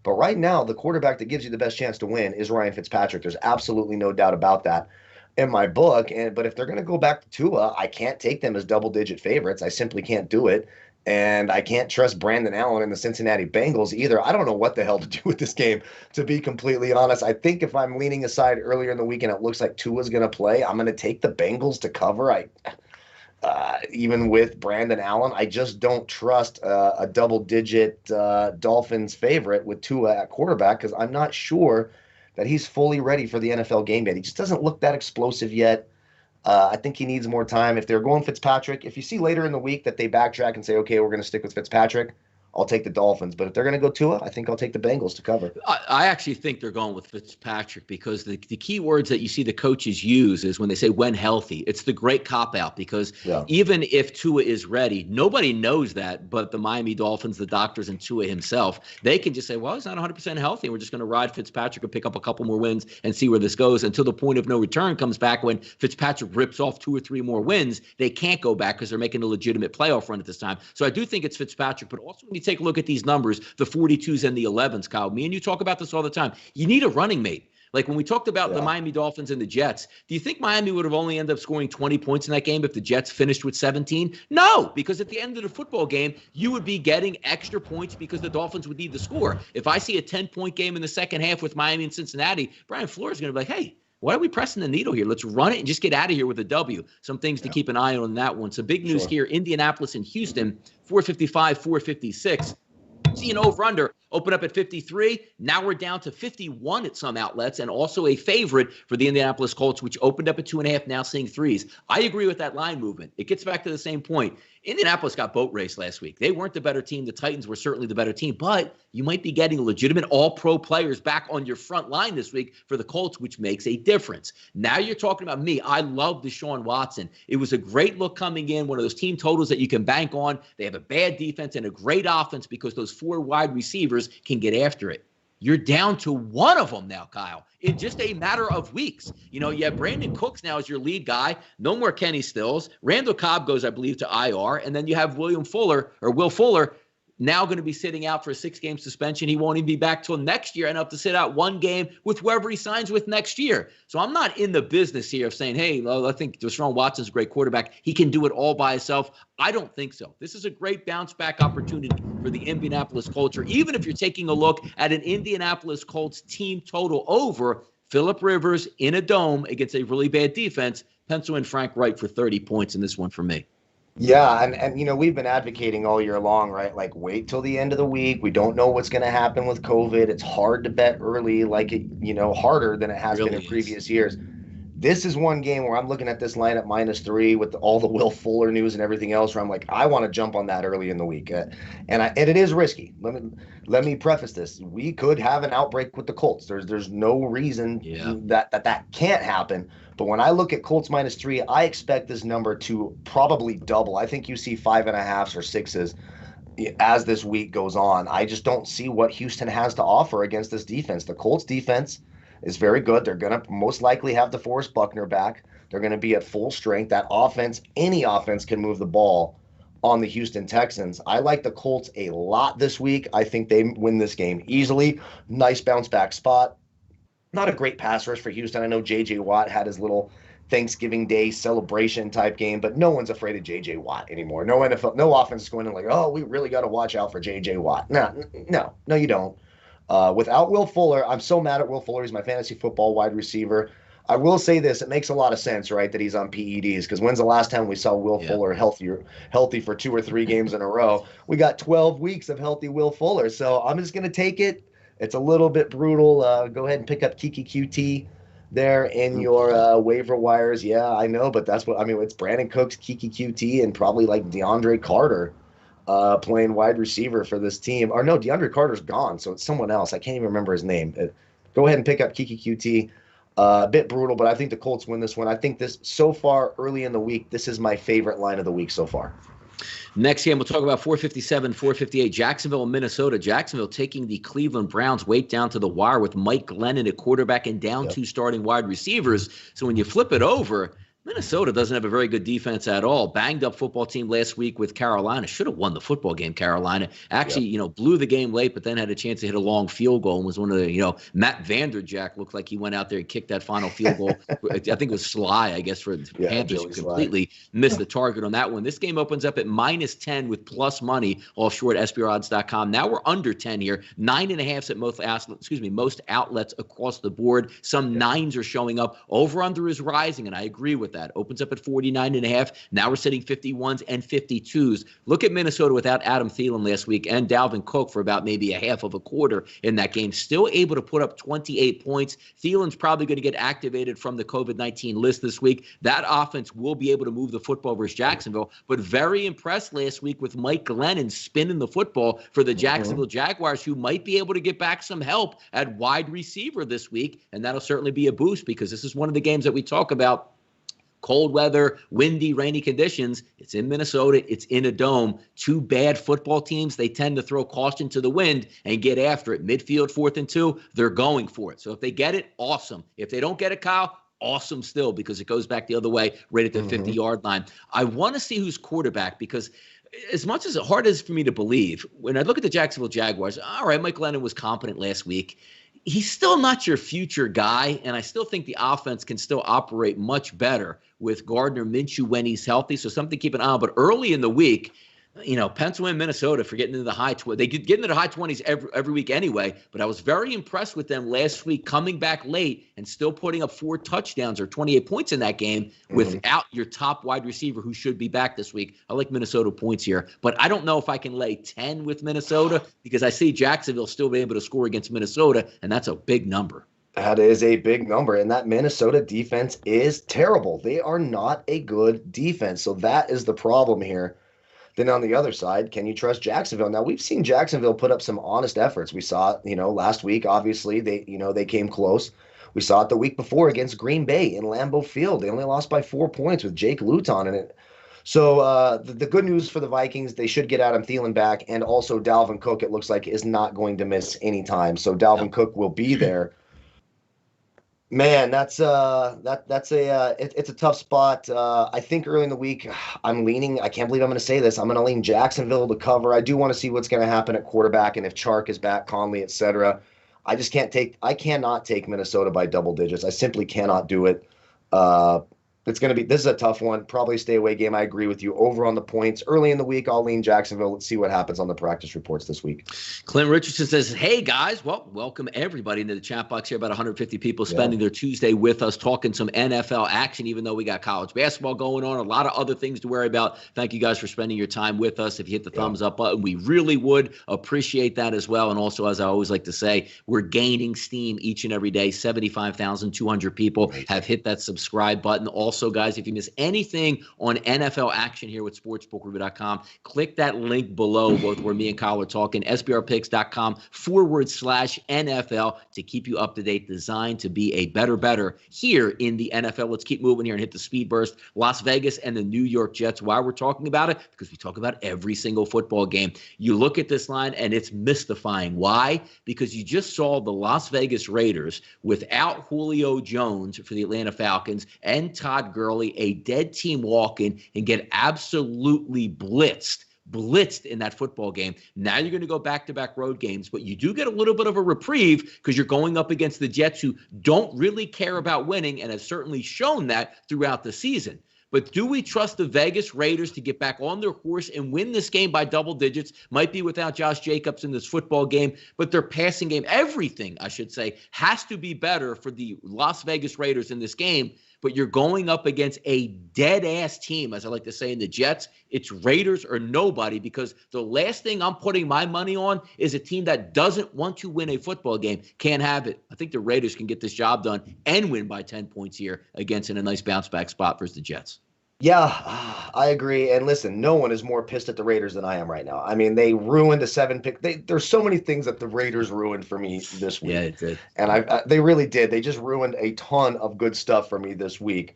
But right now, the quarterback that gives you the best chance to win is Ryan Fitzpatrick. There's absolutely no doubt about that in my book. But if they're going to go back to Tua, I can't take them as double-digit favorites. I simply can't do it. And I can't trust Brandon Allen and the Cincinnati Bengals either. I don't know what the hell to do with this game, to be completely honest. I think if I'm leaning aside earlier in the week and it looks like Tua's going to play, I'm going to take the Bengals to cover. Even with Brandon Allen, I just don't trust a double-digit Dolphins favorite with Tua at quarterback because I'm not sure that he's fully ready for the NFL game yet. He just doesn't look that explosive yet. I think he needs more time. If they're going Fitzpatrick, if you see later in the week that they backtrack and say, okay, we're going to stick with Fitzpatrick, I'll take the Dolphins. But if they're going to go Tua, I think I'll take the Bengals to cover. I actually think they're going with Fitzpatrick because the key words that you see the coaches use is when they say when healthy. It's the great cop-out because even if Tua is ready, nobody knows that but the Miami Dolphins, the doctors, and Tua himself. They can just say, well, he's not 100% healthy. We're just going to ride Fitzpatrick and pick up a couple more wins and see where this goes until the point of no return comes back when Fitzpatrick rips off 2 or 3 more wins. They can't go back because they're making a legitimate playoff run at this time. So I do think it's Fitzpatrick, but also when you take a look at these numbers, the 42s and the 11s, Kyle, me and you talk about this all the time. You need a running mate. Like when we talked about the Miami Dolphins and the Jets, do you think Miami would have only ended up scoring 20 points in that game if the Jets finished with 17? No, because at the end of the football game, you would be getting extra points because the Dolphins would need the score. If I see a 10-point game in the second half with Miami and Cincinnati, Brian Flores is going to be like, hey, why are we pressing the needle here? Let's run it and just get out of here with a W. Some things to keep an eye on that one. So big news here, Indianapolis and Houston, 455, 456. See an over-under open up at 53. Now we're down to 51 at some outlets, and also a favorite for the Indianapolis Colts, which opened up at 2.5, now seeing 3s. I agree with that line movement. It gets back to the same point. Indianapolis got boat raced last week. They weren't the better team. The Titans were certainly the better team, but you might be getting legitimate all-pro players back on your front line this week for the Colts, which makes a difference. Now you're talking about me. I love Deshaun Watson. It was a great look coming in, one of those team totals that you can bank on. They have a bad defense and a great offense because those 4 wide receivers can get after it. You're down to one of them now, Kyle, in just a matter of weeks. You have Brandon Cooks now as your lead guy. No more Kenny Stills. Randall Cobb goes, I believe, to IR. And then you have Will Fuller, now going to be sitting out for a 6-game suspension. He won't even be back till next year and have to sit out 1 game with whoever he signs with next year. So I'm not in the business here of saying, hey, I think Deshaun Watson's a great quarterback. He can do it all by himself. I don't think so. This is a great bounce back opportunity for the Indianapolis Colts. Even if you're taking a look at an Indianapolis Colts team total over, Phillip Rivers in a dome against a really bad defense, pencil in Frank Wright for 30 points in this one for me. Yeah, and we've been advocating all year long, right? Like, wait till the end of the week. We don't know what's going to happen with COVID. It's hard to bet early, harder than it has been in previous years. This is one game where I'm looking at this line at -3 with all the Will Fuller news and everything else, where I'm like, I want to jump on that early in the week. And it is risky. Let me preface this. We could have an outbreak with the Colts. There's no reason that can't happen. But when I look at Colts -3, I expect this number to probably double. I think you see 5.5s or 6s as this week goes on. I just don't see what Houston has to offer against this defense. The Colts defense is very good. They're going to most likely have DeForest Buckner back. They're going to be at full strength. That offense, any offense can move the ball on the Houston Texans. I like the Colts a lot this week. I think they win this game easily. Nice bounce back spot. Not a great pass rush for Houston. I know J.J. Watt had his little Thanksgiving Day celebration type game, but no one's afraid of J.J. Watt anymore. No offense is going in like, oh, we really got to watch out for J.J. Watt. No, you don't. Without Will Fuller, I'm so mad at Will Fuller. He's my fantasy football wide receiver. I will say this. It makes a lot of sense, right, that he's on PEDs, because when's the last time we saw Will Fuller healthy for 2 or 3 games in a row? We got 12 weeks of healthy Will Fuller, so I'm just going to take it. It's a little bit brutal. Go ahead and pick up Kiki QT there in your waiver wires. Yeah, I know, but it's Brandon Cooks, Kiki QT, and probably like DeAndre Carter playing wide receiver for this team. Or no, DeAndre Carter's gone, so it's someone else. I can't even remember his name. Go ahead and pick up Kiki QT. A bit brutal, but I think the Colts win this one. I think this, so far early in the week, this is my favorite line of the week so far. Next game, we'll talk about 457, 458, Jacksonville and Minnesota. Jacksonville taking the Cleveland Browns weight down to the wire with Mike Glennon at quarterback and down 2 starting wide receivers. So when you flip it over, Minnesota doesn't have a very good defense at all. Banged up football team last week with Carolina. Should have won the football game, Carolina. Actually, blew the game late, but then had a chance to hit a long field goal and was one of the, Matt Vanderjagt looked like he went out there and kicked that final field goal. I think it was Sly, I guess, for the Panthers, who completely missed the target on that one. This game opens up at -10 with plus money, all short at SBRodds.com. Now we're under 10 here. 9.5s at most outlets across the board. Some 9s are showing up. Over-under is rising, and I agree with that. Opens up at 49.5. Now we're sitting 51s and 52s. Look at Minnesota without Adam Thielen last week and Dalvin Cook for about maybe a half of a quarter in that game. Still able to put up 28 points. Thielen's probably going to get activated from the COVID-19 list this week. That offense will be able to move the football versus Jacksonville, but very impressed last week with Mike Glennon spinning the football for the Jacksonville Jaguars, who might be able to get back some help at wide receiver this week, and that'll certainly be a boost because this is one of the games that we talk about. Cold weather, windy, rainy conditions. It's in Minnesota. It's in a dome. 2 bad football teams. They tend to throw caution to the wind and get after it. Midfield, 4th and 2, they're going for it. So if they get it, awesome. If they don't get it, Kyle, awesome still, because it goes back the other way right at the 50-yard line. I want to see who's quarterback, because as much as hard as for me to believe, when I look at the Jacksonville Jaguars, all right, Mike Glennon was competent last week. He's still not your future guy, and I still think the offense can still operate much better with Gardner Minshew when he's healthy, so something to keep an eye on. But early in the week, Pencil in Minnesota for getting into the high 20s. They could get into the high 20s every week anyway, but I was very impressed with them last week coming back late and still putting up 4 touchdowns or 28 points in that game without your top wide receiver who should be back this week. I like Minnesota points here, but I don't know if I can lay 10 with Minnesota because I see Jacksonville still be able to score against Minnesota, and that's a big number. That is a big number, and that Minnesota defense is terrible. They are not a good defense, so that is the problem here. Then on the other side, can you trust Jacksonville? Now, we've seen Jacksonville put up some honest efforts. We saw it, last week, obviously, they came close. We saw it the week before against Green Bay in Lambeau Field. They only lost by 4 points with Jake Luton in it. So the good news for the Vikings, they should get Adam Thielen back, and also Dalvin Cook, it looks like, is not going to miss any time. So Dalvin Cook will be there. Man, it's a tough spot. I think early in the week, I'm leaning. I can't believe I'm going to say this. I'm going to lean Jacksonville to cover. I do want to see what's going to happen at quarterback and if Chark is back, Conley, etc. I cannot take Minnesota by double digits. I simply cannot do it. This is a tough one. Probably a stay away game. I agree with you. Over on the points. Early in the week, I'll lean Jacksonville. Let's see what happens on the practice reports this week. Clint Richardson says, hey, guys. Well, welcome everybody into the chat box here. About 150 people spending their Tuesday with us, talking some NFL action, even though we got college basketball going on, a lot of other things to worry about. Thank you guys for spending your time with us. If you hit the thumbs up button, we really would appreciate that as well. And also, as I always like to say, we're gaining steam each and every day. 75,200 people have hit that subscribe button. Also, guys, if you miss anything on NFL action here with sportsbookreview.com, click that link below, both where me and Kyle are talking, sbrpicks.com/NFL to keep you up to date, designed to be a better here in the NFL. Let's keep moving here and hit the speed burst. Las Vegas and the New York Jets. Why we're talking about it? Because we talk about every single football game. You look at this line and it's mystifying. Why? Because you just saw the Las Vegas Raiders without Julio Jones for the Atlanta Falcons and Todd Gurley, a dead team, walk in and get absolutely blitzed in that football game. Now you're going to go back-to-back road games, but you do get a little bit of a reprieve because you're going up against the Jets, who don't really care about winning and have certainly shown that throughout the season. But do we trust the Vegas Raiders to get back on their horse and win this game by double digits? Might be without Josh Jacobs in this football game, but their passing game, everything, I should say, has to be better for the Las Vegas Raiders in this game. But you're going up against a dead-ass team, as I like to say in the Jets. It's Raiders or nobody, because the last thing I'm putting my money on is a team that doesn't want to win a football game. Can't have it. I think the Raiders can get this job done and win by 10 points here against in a nice bounce-back spot versus the Jets. Yeah, I agree. And listen, no one is more pissed at the Raiders than I am right now. I mean, they ruined a 7-pick. There's so many things that the Raiders ruined for me this week. Yeah, it did. And they really did. They just ruined a ton of good stuff for me this week.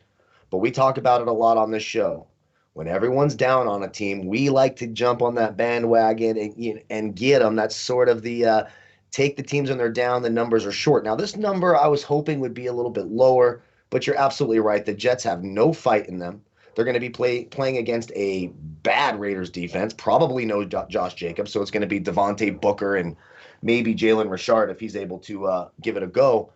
But we talk about it a lot on this show. When everyone's down on a team, we like to jump on that bandwagon and get them. That's sort of the take the teams when they're down. The numbers are short. Now, this number I was hoping would be a little bit lower, but you're absolutely right. The Jets have no fight in them. They're going to be playing against a bad Raiders defense, probably no Josh Jacobs, so it's going to be Devontae Booker and maybe Jalen Richard if he's able to give it a go.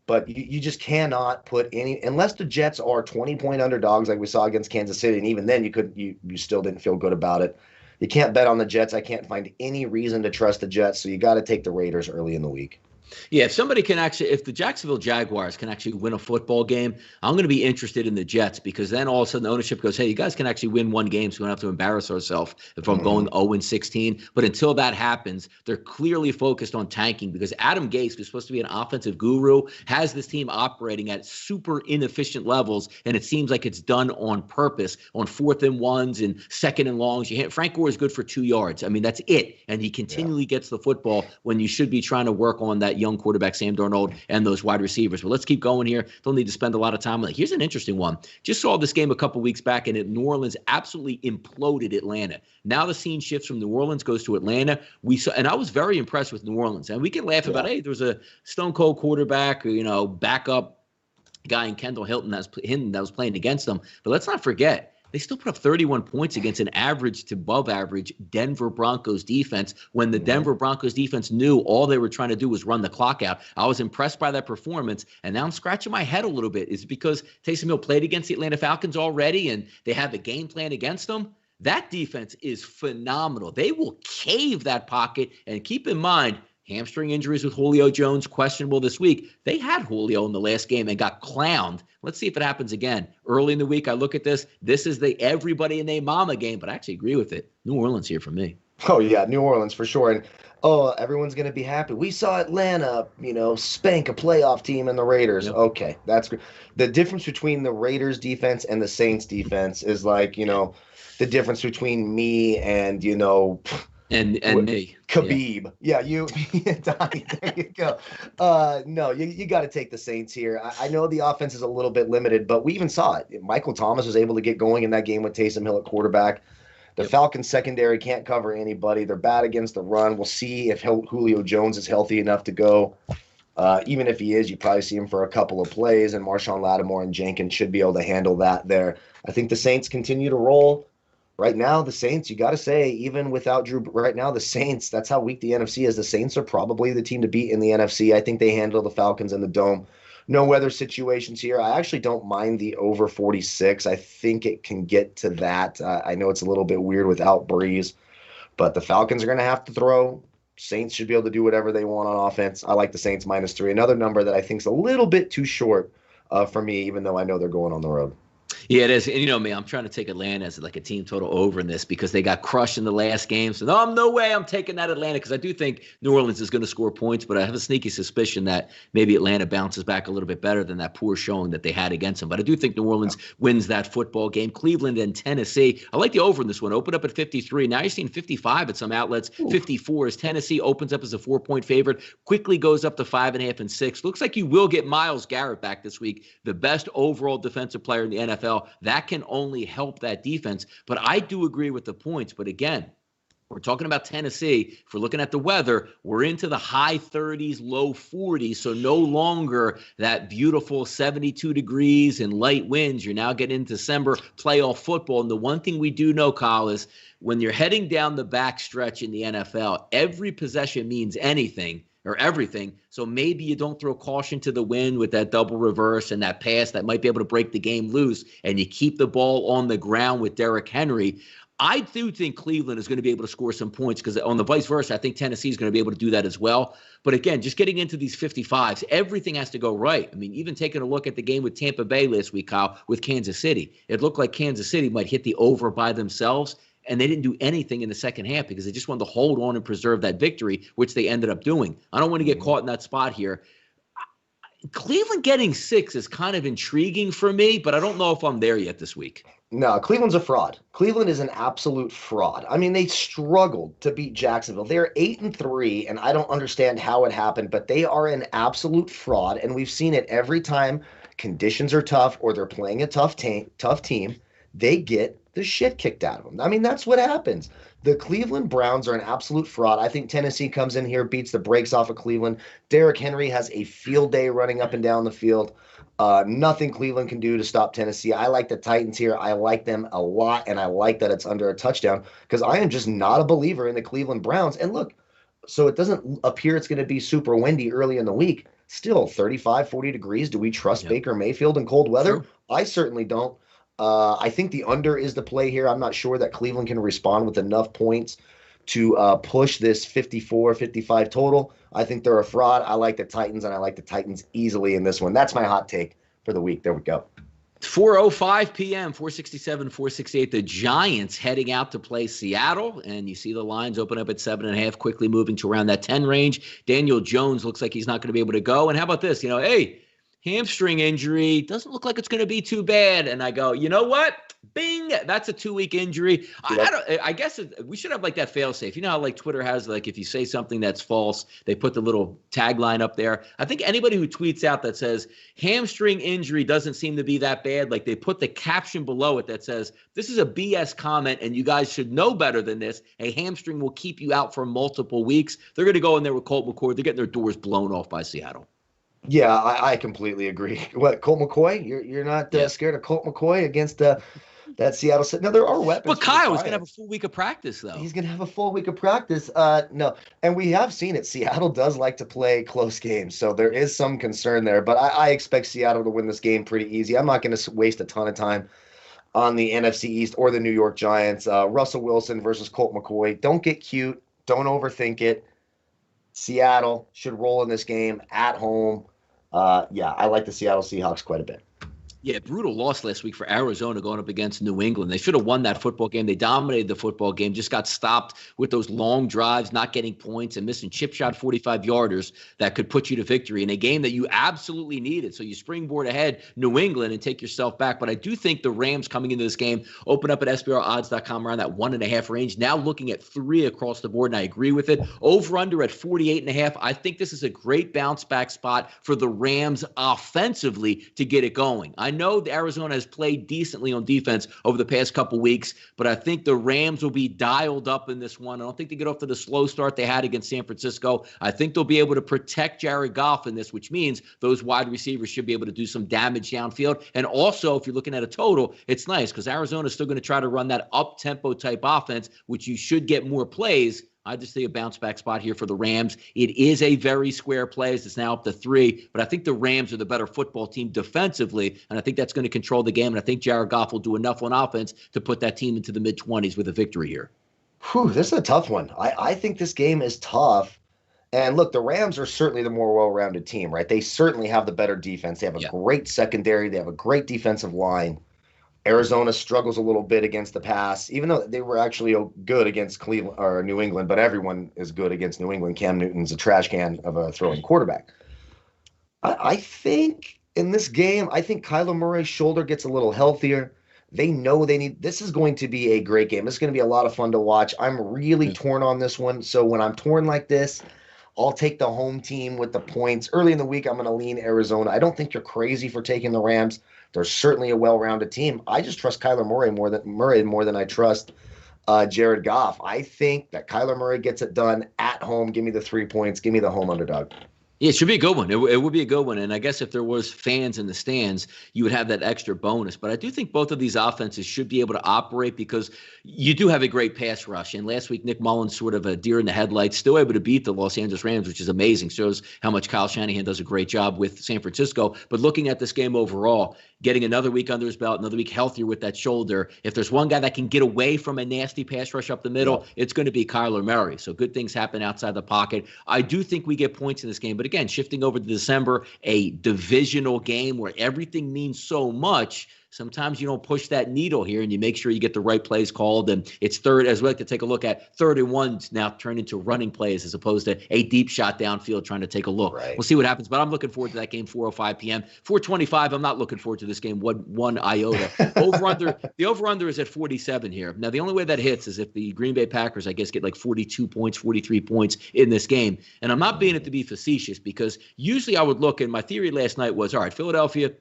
But you just cannot put any – unless the Jets are 20-point underdogs like we saw against Kansas City, and even then you still didn't feel good about it. You can't bet on the Jets. I can't find any reason to trust the Jets, so you got to take the Raiders early in the week. Yeah, if the Jacksonville Jaguars can actually win a football game, I'm going to be interested in the Jets, because then all of a sudden the ownership goes, hey, you guys can actually win one game, so we don't have to embarrass ourselves if I'm going 0-16. But until that happens, they're clearly focused on tanking, because Adam Gase, who's supposed to be an offensive guru, has this team operating at super inefficient levels, and it seems like it's done on purpose on 4th and 1s and 2nd and longs. Frank Gore is good for 2 yards. I mean, that's it. And he continually gets the football when you should be trying to work on that young quarterback Sam Darnold and those wide receivers. But let's keep going here. Don't need to spend a lot of time on it. Here's an interesting one. Just saw this game a couple weeks back, and New Orleans absolutely imploded Atlanta. Now the scene shifts from New Orleans, goes to Atlanta. And I was very impressed with New Orleans. And we can laugh about, hey, there was a stone cold quarterback, or backup guy in Kendall Hilton that was playing against them. But let's not forget, they still put up 31 points against an average to above average Denver Broncos defense, when the Denver Broncos defense knew all they were trying to do was run the clock out. I was impressed by that performance, and now I'm scratching my head a little bit. Is it because Taysom Hill played against the Atlanta Falcons already and they have a game plan against them? That defense is phenomenal. They will cave that pocket. And keep in mind, hamstring injuries with Julio Jones, questionable this week. They had Julio in the last game and got clowned. Let's see if it happens again. Early in the week, I look at this. This is the everybody and their mama game, but I actually agree with it. New Orleans here for me. Oh, yeah, New Orleans for sure. And, everyone's going to be happy. We saw Atlanta, spank a playoff team in the Raiders. Yep. Okay, that's great. The difference between the Raiders defense and the Saints defense is like, the difference between me and, And me. Khabib. Yeah, you, Donnie, there you go. No, you got to take the Saints here. I know the offense is a little bit limited, but we even saw it. Michael Thomas was able to get going in that game with Taysom Hill at quarterback. The Falcons secondary can't cover anybody. They're bad against the run. We'll see if Julio Jones is healthy enough to go. Even if he is, you probably see him for a couple of plays, and Marshawn Lattimore and Jenkins should be able to handle that there. I think the Saints continue to roll. Right now, the Saints, you got to say, even without Drew, right now, the Saints, that's how weak the NFC is. The Saints are probably the team to beat in the NFC. I think they handle the Falcons in the Dome. No weather situations here. I actually don't mind the over 46. I think it can get to that. I know it's a little bit weird without Breeze, but the Falcons are going to have to throw. Saints should be able to do whatever they want on offense. I like the Saints -3. Another number that I think is a little bit too short for me, even though I know they're going on the road. Yeah, it is. And you know me, I'm trying to take Atlanta as like a team total over in this because they got crushed in the last game. So no way I'm taking that Atlanta because I do think New Orleans is going to score points, but I have a sneaky suspicion that maybe Atlanta bounces back a little bit better than that poor showing that they had against them. But I do think New Orleans wins that football game. Cleveland and Tennessee. I like the over in this one. Opened up at 53. Now you're seeing 55 at some outlets. 54 as Tennessee opens up as a 4-point favorite. Quickly goes up to 5.5 and 6. Looks like you will get Myles Garrett back this week, the best overall defensive player in the NFL. That can only help that defense. But I do agree with the points. But again, we're talking about Tennessee. If we're looking at the weather, we're into the high 30s, low 40s. So no longer that beautiful 72 degrees and light winds. You're now getting into December playoff football. And the one thing we do know, Kyle, is when you're heading down the back stretch in the NFL, every possession means anything or everything. So maybe you don't throw caution to the wind with that double reverse and that pass that might be able to break the game loose, and you keep the ball on the ground with Derrick Henry. I do think Cleveland is going to be able to score some points because on the vice versa, I think Tennessee is going to be able to do that as well. But again, just getting into these 55s, everything has to go right. I mean, even taking a look at the game with Tampa Bay last week, Kyle, with Kansas City, it looked like Kansas City might hit the over by themselves. And they didn't do anything in the second half because they just wanted to hold on and preserve that victory, which they ended up doing. I don't want to get caught in that spot here. Cleveland getting 6 is kind of intriguing for me, but I don't know if I'm there yet this week. No, Cleveland's a fraud. Cleveland is an absolute fraud. I mean, they struggled to beat Jacksonville. They're 8-3, and I don't understand how it happened, but they are an absolute fraud, and we've seen it every time conditions are tough or they're playing a tough team, they get the shit kicked out of them. I mean, that's what happens. The Cleveland Browns are an absolute fraud. I think Tennessee comes in here, beats the brakes off of Cleveland. Derrick Henry has a field day running up and down the field. Nothing Cleveland can do to stop Tennessee. I like the Titans here. I like them a lot, and I like that it's under a touchdown because I am just not a believer in the Cleveland Browns. And look, so it doesn't appear it's going to be super windy early in the week. Still 35, 40 degrees. Do we trust Baker Mayfield in cold weather? Sure. I certainly don't. I think the under is the play here. I'm not sure that Cleveland can respond with enough points to push this 54, 55 total. I think they're a fraud. I like the Titans, and I like the Titans easily in this one. That's my hot take for the week. There we go. 4:05 p.m., 467, 468. The Giants heading out to play Seattle, and you see the lines open up at 7.5, quickly moving to around that 10 range. Daniel Jones looks like he's not going to be able to go. And how about this? Hamstring injury, doesn't look like it's going to be too bad. And I go, you know what? Bing, that's a 2-week injury. I guess we should have like that fail safe. You know how like Twitter has like if you say something that's false, they put the little tagline up there. I think anybody who tweets out that says hamstring injury doesn't seem to be that bad, like they put the caption below it that says this is a BS comment and you guys should know better than this. A hamstring will keep you out for multiple weeks. They're going to go in there with Colt McCoy. They're getting their doors blown off by Seattle. Yeah, I completely agree. What, Colt McCoy? You're not scared of Colt McCoy against that Seattle? No, there are weapons. But Kyle is going to have a full week of practice, though. He's going to have a full week of practice. No, and we have seen it. Seattle does like to play close games, so there is some concern there. But I expect Seattle to win this game pretty easy. I'm not going to waste a ton of time on the NFC East or the New York Giants. Russell Wilson versus Colt McCoy. Don't get cute. Don't overthink it. Seattle should roll in this game at home. Yeah, I like the Seattle Seahawks quite a bit. Yeah, brutal loss last week for Arizona going up against New England. They should have won that football game. They dominated the football game, just got stopped with those long drives, not getting points and missing chip shot 45-yarders that could put you to victory in a game that you absolutely needed. So you springboard ahead New England and take yourself back. But I do think the Rams coming into this game open up at SBRodds.com around that 1.5 range. Now looking at 3 across the board, and I agree with it. Over under at 48.5. I think this is a great bounce back spot for the Rams offensively to get it going. I know Arizona has played decently on defense over the past couple weeks, but I think the Rams will be dialed up in this one. I don't think they get off to the slow start they had against San Francisco. I think they'll be able to protect Jared Goff in this, which means those wide receivers should be able to do some damage downfield. And also, if you're looking at a total, it's nice because Arizona is still going to try to run that up-tempo type offense, which you should get more plays. I just see a bounce back spot here for the Rams. It is a very square play. It's now up to 3, but I think the Rams are the better football team defensively, and I think that's going to control the game, and I think Jared Goff will do enough on offense to put that team into the mid-20s with a victory here. Whew, this is a tough one. I think this game is tough. And look, the Rams are certainly the more well-rounded team, right? They certainly have the better defense. They have a great secondary. They have a great defensive line. Arizona struggles a little bit against the pass, even though they were actually good against Cleveland or New England, but everyone is good against New England. Cam Newton's a trash can of a throwing quarterback. I think in this game, I think Kyler Murray's shoulder gets a little healthier. They know this is going to be a great game. This is going to be a lot of fun to watch. I'm really torn on this one. So when I'm torn like this, I'll take the home team with the points. Early in the week, I'm going to lean Arizona. I don't think you're crazy for taking the Rams. They're certainly a well-rounded team. I just trust Kyler Murray more than I trust Jared Goff. I think that Kyler Murray gets it done at home. Give me the 3 points. Give me the home underdog. Yeah, it should be a good one. It would be a good one. And I guess if there was fans in the stands, you would have that extra bonus. But I do think both of these offenses should be able to operate because you do have a great pass rush. And last week, Nick Mullins, sort of a deer in the headlights, still able to beat the Los Angeles Rams, which is amazing. Shows how much Kyle Shanahan does a great job with San Francisco. But looking at this game overall, getting another week under his belt, another week healthier with that shoulder. If there's one guy that can get away from a nasty pass rush up the middle, it's going to be Kyler Murray. So good things happen outside the pocket. I do think we get points in this game. But again, shifting over to December, a divisional game where everything means so much, sometimes you don't push that needle here and you make sure you get the right plays called. And it's third, as we like to take a look at, 3rd and 1 now turned into running plays as opposed to a deep shot downfield trying to take a look. Right. We'll see what happens, but I'm looking forward to that game, 4:05 p.m. 4:25, I'm not looking forward to this game one iota. The over-under is at 47 here. Now, the only way that hits is if the Green Bay Packers, I guess, get like 42 points, 43 points in this game. And I'm not being it to be facetious because usually I would look, and my theory last night was, all right, Philadelphia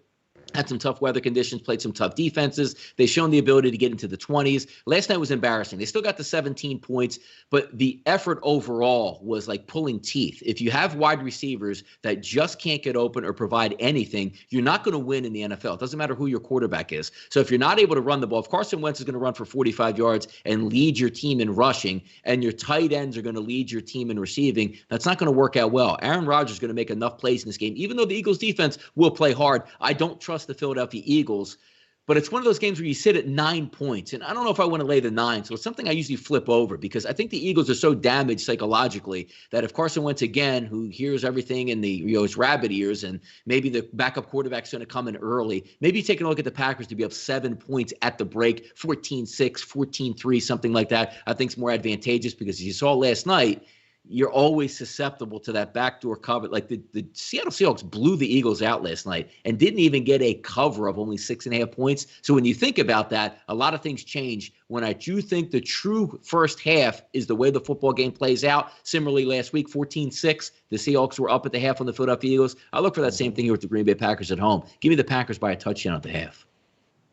had some tough weather conditions, played some tough defenses. They've shown the ability to get into the 20s. Last night was embarrassing. They still got the 17 points, but the effort overall was like pulling teeth. If you have wide receivers that just can't get open or provide anything, you're not going to win in the NFL. It doesn't matter who your quarterback is. So if you're not able to run the ball, if Carson Wentz is going to run for 45 yards and lead your team in rushing, and your tight ends are going to lead your team in receiving, that's not going to work out well. Aaron Rodgers is going to make enough plays in this game. Even though the Eagles defense will play hard, I don't trust the Philadelphia Eagles, but it's one of those games where you sit at 9 points, and I don't know if I want to lay the 9, so it's something I usually flip over because I think the Eagles are so damaged psychologically that if Carson Wentz again, who hears everything in his rabbit ears, and maybe the backup quarterback's going to come in early, maybe taking a look at the Packers to be up 7 points at the break, 14-6, 14-3, something like that, I think is more advantageous because as you saw last night, you're always susceptible to that backdoor cover. Like the Seattle Seahawks blew the Eagles out last night and didn't even get a cover of only 6.5 points. So when you think about that, a lot of things change when I do think the true first half is the way the football game plays out. Similarly, last week, 14-6, the Seahawks were up at the half on the Philadelphia Eagles. I look for that same thing here with the Green Bay Packers at home. Give me the Packers by a touchdown at the half.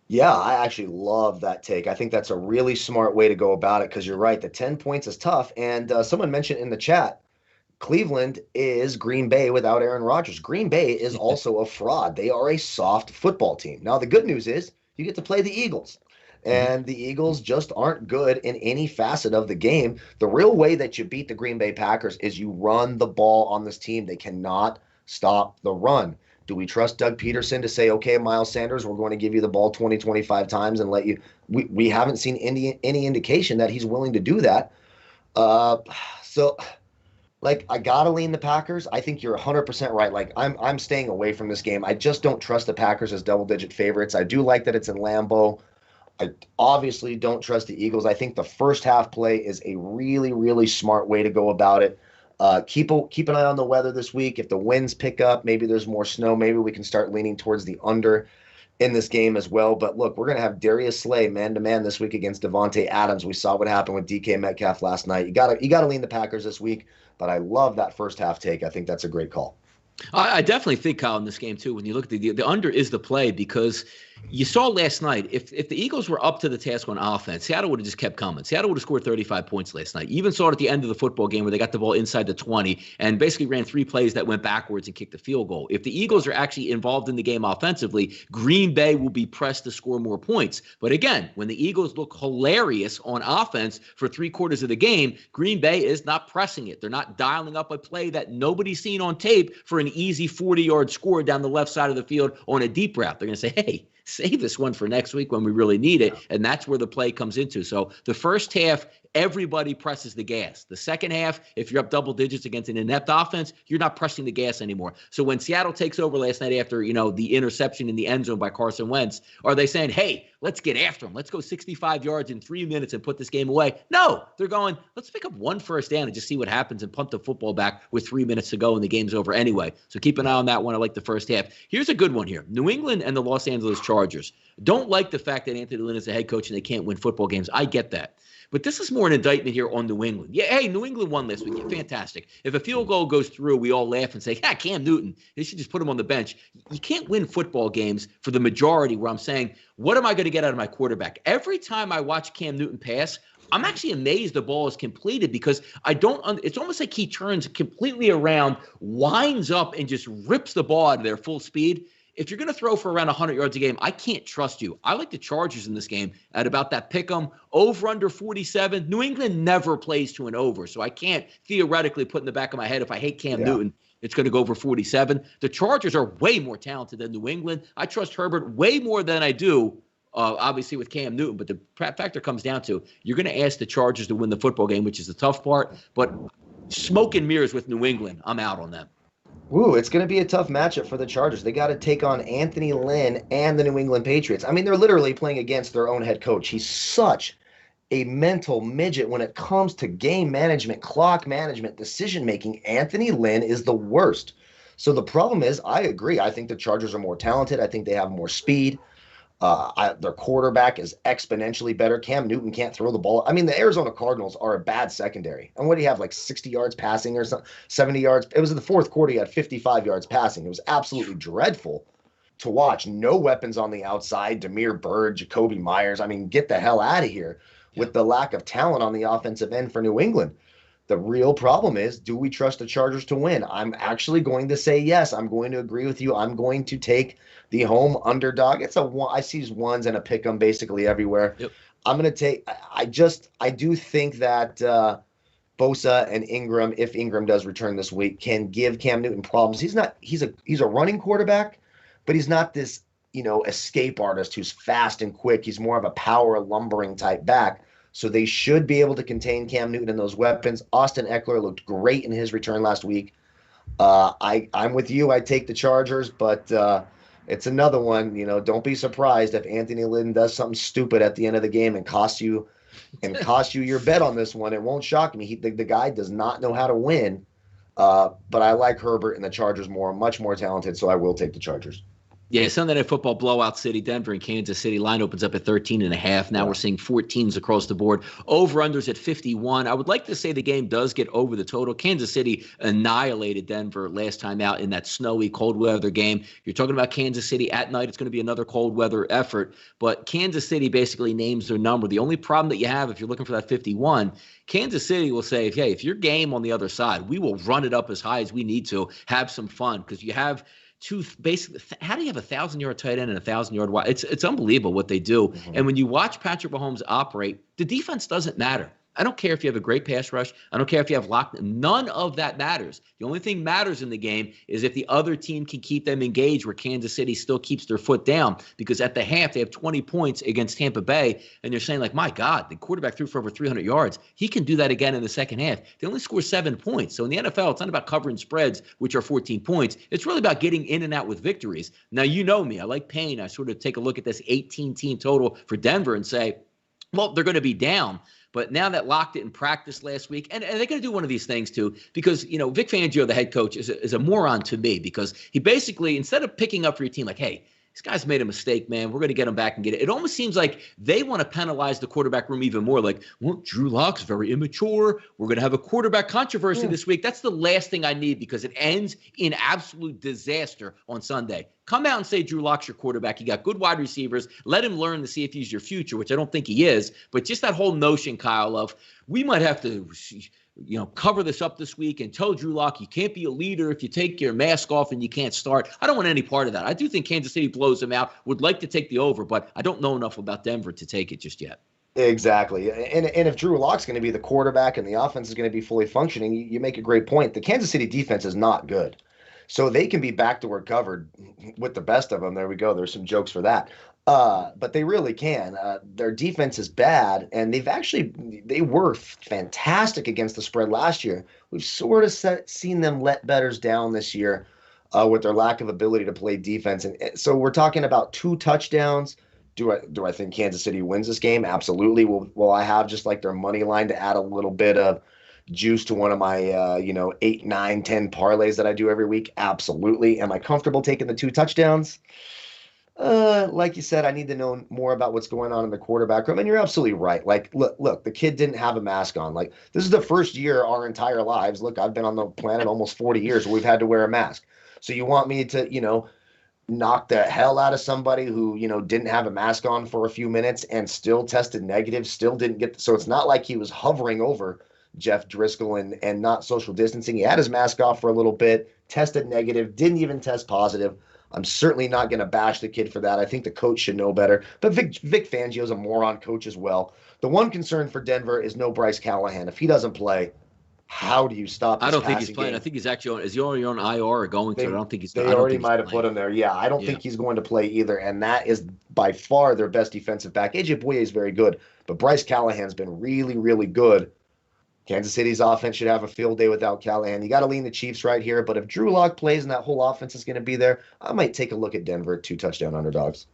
Yeah, I actually love that take. I think that's a really smart way to go about it because you're right. The 10 points is tough. And someone mentioned in the chat, Cleveland is Green Bay without Aaron Rodgers. Green Bay is also a fraud. They are a soft football team. Now, the good news is you get to play the Eagles. And the Eagles just aren't good in any facet of the game. The real way that you beat the Green Bay Packers is you run the ball on this team. They cannot stop the run. Do we trust Doug Peterson to say, okay, Miles Sanders, we're going to give you the ball 20, 25 times and let you – we haven't seen any indication that he's willing to do that. So – like, I gotta lean the Packers. I think you're 100% right. Like, I'm staying away from this game. I just don't trust the Packers as double-digit favorites. I do like that it's in Lambeau. I obviously don't trust the Eagles. I think the first half play is a really, really smart way to go about it. Keep an eye on the weather this week. If the winds pick up, maybe there's more snow. Maybe we can start leaning towards the under in this game as well. But look, we're going to have Darius Slay man-to-man this week against Devontae Adams. We saw what happened with DK Metcalf last night. You gotta lean the Packers this week. But I love that first half take. I think that's a great call. I definitely think, Kyle, in this game, too, when you look at the under is the play, because you saw last night, if the Eagles were up to the task on offense, Seattle would have just kept coming. Seattle would have scored 35 points last night. You even saw it at the end of the football game where they got the ball inside the 20 and basically ran 3 plays that went backwards and kicked the field goal. If the Eagles are actually involved in the game offensively, Green Bay will be pressed to score more points. But again, when the Eagles look hilarious on offense for 3/4 of the game, Green Bay is not pressing it. They're not dialing up a play that nobody's seen on tape for an easy 40-yard score down the left side of the field on a deep route. They're going to say, hey, save this one for next week when we really need it. And that's where the play comes into. So the first half, everybody presses the gas. The second half, if you're up double digits against an inept offense, you're not pressing the gas anymore. So when Seattle takes over last night after, the interception in the end zone by Carson Wentz, are they saying, hey, let's get after him. Let's go 65 yards in 3 minutes and put this game away? No, they're going, let's pick up 1 first down and just see what happens and punt the football back with 3 minutes to go and the game's over anyway. So keep an eye on that one. I like the first half. Here's a good one here. New England and the Los Angeles Chargers. Don't like the fact that Anthony Lynn is the head coach and they can't win football games. I get that. But this is more an indictment here on New England. Yeah, hey, New England won last week. Yeah, fantastic. If a field goal goes through, we all laugh and say, Cam Newton, they should just put him on the bench. You can't win football games for the majority where I'm saying, what am I going to get out of my quarterback? Every time I watch Cam Newton pass, I'm actually amazed the ball is completed because it's almost like he turns completely around, winds up, and just rips the ball out of there full speed. If you're going to throw for around 100 yards a game, I can't trust you. I like the Chargers in this game at about that pick 'em over under 47. New England never plays to an over, so I can't theoretically put in the back of my head if I hate Cam Newton, it's going to go over 47. The Chargers are way more talented than New England. I trust Herbert way more than I do, obviously, with Cam Newton. But the factor comes down to you're going to ask the Chargers to win the football game, which is the tough part. But smoke and mirrors with New England, I'm out on them. Ooh, it's going to be a tough matchup for the Chargers. They got to take on Anthony Lynn and the New England Patriots. I mean, they're literally playing against their own head coach. He's such a mental midget when it comes to game management, clock management, decision-making. Anthony Lynn is the worst. So the problem is, I agree. I think the Chargers are more talented. I think they have more speed. Their quarterback is exponentially better. Cam Newton can't throw the ball. I mean, the Arizona Cardinals are a bad secondary. And what do you have, like 60 yards passing or something? 70 yards? It was in the fourth quarter. He had 55 yards passing. It was absolutely dreadful to watch. No weapons on the outside. Damiere Byrd, Jacoby Myers. I mean, get the hell out of here with the lack of talent on the offensive end for New England. The real problem is, do we trust the Chargers to win? I'm actually going to say yes. I'm going to agree with you. I'm going to take the home underdog. I see ones and a pick 'em basically everywhere. Yep. I'm going to take. I do think that Bosa and Ingram, if Ingram does return this week, can give Cam Newton problems. He's a running quarterback, but he's not this escape artist who's fast and quick. He's more of a power lumbering type back. So they should be able to contain Cam Newton and those weapons. Austin Eckler looked great in his return last week. I'm with you. I take the Chargers, but it's another one. Don't be surprised if Anthony Lynn does something stupid at the end of the game and cost you your bet on this one. It won't shock me. The guy does not know how to win. But I like Herbert and the Chargers much more talented, so I will take the Chargers. Yeah, Sunday Night Football blowout city, Denver and Kansas City. Line opens up at 13.5. Now we're seeing 14s across the board. Over-unders at 51. I would like to say the game does get over the total. Kansas City annihilated Denver last time out in that snowy, cold weather game. You're talking about Kansas City at night. It's going to be another cold weather effort. But Kansas City basically names their number. The only problem that you have if you're looking for that 51, Kansas City will say, hey, if you're game on the other side, we will run it up as high as we need to, have some fun, because you have – basically, how do you have a 1,000-yard tight end and a 1,000-yard wide? It's unbelievable what they do. Mm-hmm. And when you watch Patrick Mahomes operate, the defense doesn't matter. I don't care if you have a great pass rush. I don't care if you have locked. None of that matters. The only thing matters in the game is if the other team can keep them engaged where Kansas City still keeps their foot down, because at the half they have 20 points against Tampa Bay, and you're saying like, my God, the quarterback threw for over 300 yards. He can do that again in the second half. They only score 7 points. So in the NFL, it's not about covering spreads, which are 14 points. It's really about getting in and out with victories. Now, you know me. I like pain. I sort of take a look at this 18-team total for Denver and say, well, they're going to be down. But now that locked it in practice last week, and they're going to do one of these things too, because, Vic Fangio, the head coach, is a moron to me, because he basically, instead of picking up for your team like, hey, this guy's made a mistake, man, we're going to get him back and get it. It almost seems like they want to penalize the quarterback room even more. Like, well, Drew Lock's very immature. We're going to have a quarterback controversy this week. That's the last thing I need, because it ends in absolute disaster on Sunday. Come out and say Drew Lock's your quarterback. You got good wide receivers. Let him learn to see if he's your future, which I don't think he is. But just that whole notion, Kyle, of we might have to cover this up this week and tell Drew Lock you can't be a leader if you take your mask off and you can't start. I don't want any part of that. I do think Kansas City blows him out. Would like to take the over, but I don't know enough about Denver to take it just yet. Exactly. And if Drew Lock's going to be the quarterback and the offense is going to be fully functioning, you make a great point. The Kansas City defense is not good. So they can be backdoor covered with the best of them. There we go. There's some jokes for that. But they really can. Their defense is bad, and they were fantastic against the spread last year. We've sort of seen them let bettors down this year with their lack of ability to play defense. And so we're talking about 2 touchdowns. Do I think Kansas City wins this game? Absolutely. Will I have just like their money line to add a little bit of juice to one of my 8, 9, 10 parlays that I do every week? Absolutely. Am I comfortable taking the 2 touchdowns? Like you said, I need to know more about what's going on in the quarterback room. And you're absolutely right. Like, look, the kid didn't have a mask on. Like, this is the first year our entire lives. Look, I've been on the planet almost 40 years where we've had to wear a mask. So you want me to, knock the hell out of somebody who, didn't have a mask on for a few minutes and still tested negative, still didn't get. So it's not like he was hovering over Jeff Driscoll and not social distancing. He had his mask off for a little bit, tested negative, didn't even test positive. I'm certainly not going to bash the kid for that. I think the coach should know better. But Vic Fangio is a moron coach as well. The one concern for Denver is no Bryce Callahan. If he doesn't play, how do you stop this? I don't think he's playing. Game? I think he's actually is he already on IR or going to? I don't think he's. They already might have put him there. Yeah, I don't think he's going to play either. And that is by far their best defensive back. AJ Bouye is very good, but Bryce Callahan's been really, really good. Kansas City's offense should have a field day without Callahan. You got to lean the Chiefs right here. But if Drew Lock plays and that whole offense is going to be there, I might take a look at Denver, 2 touchdown underdogs.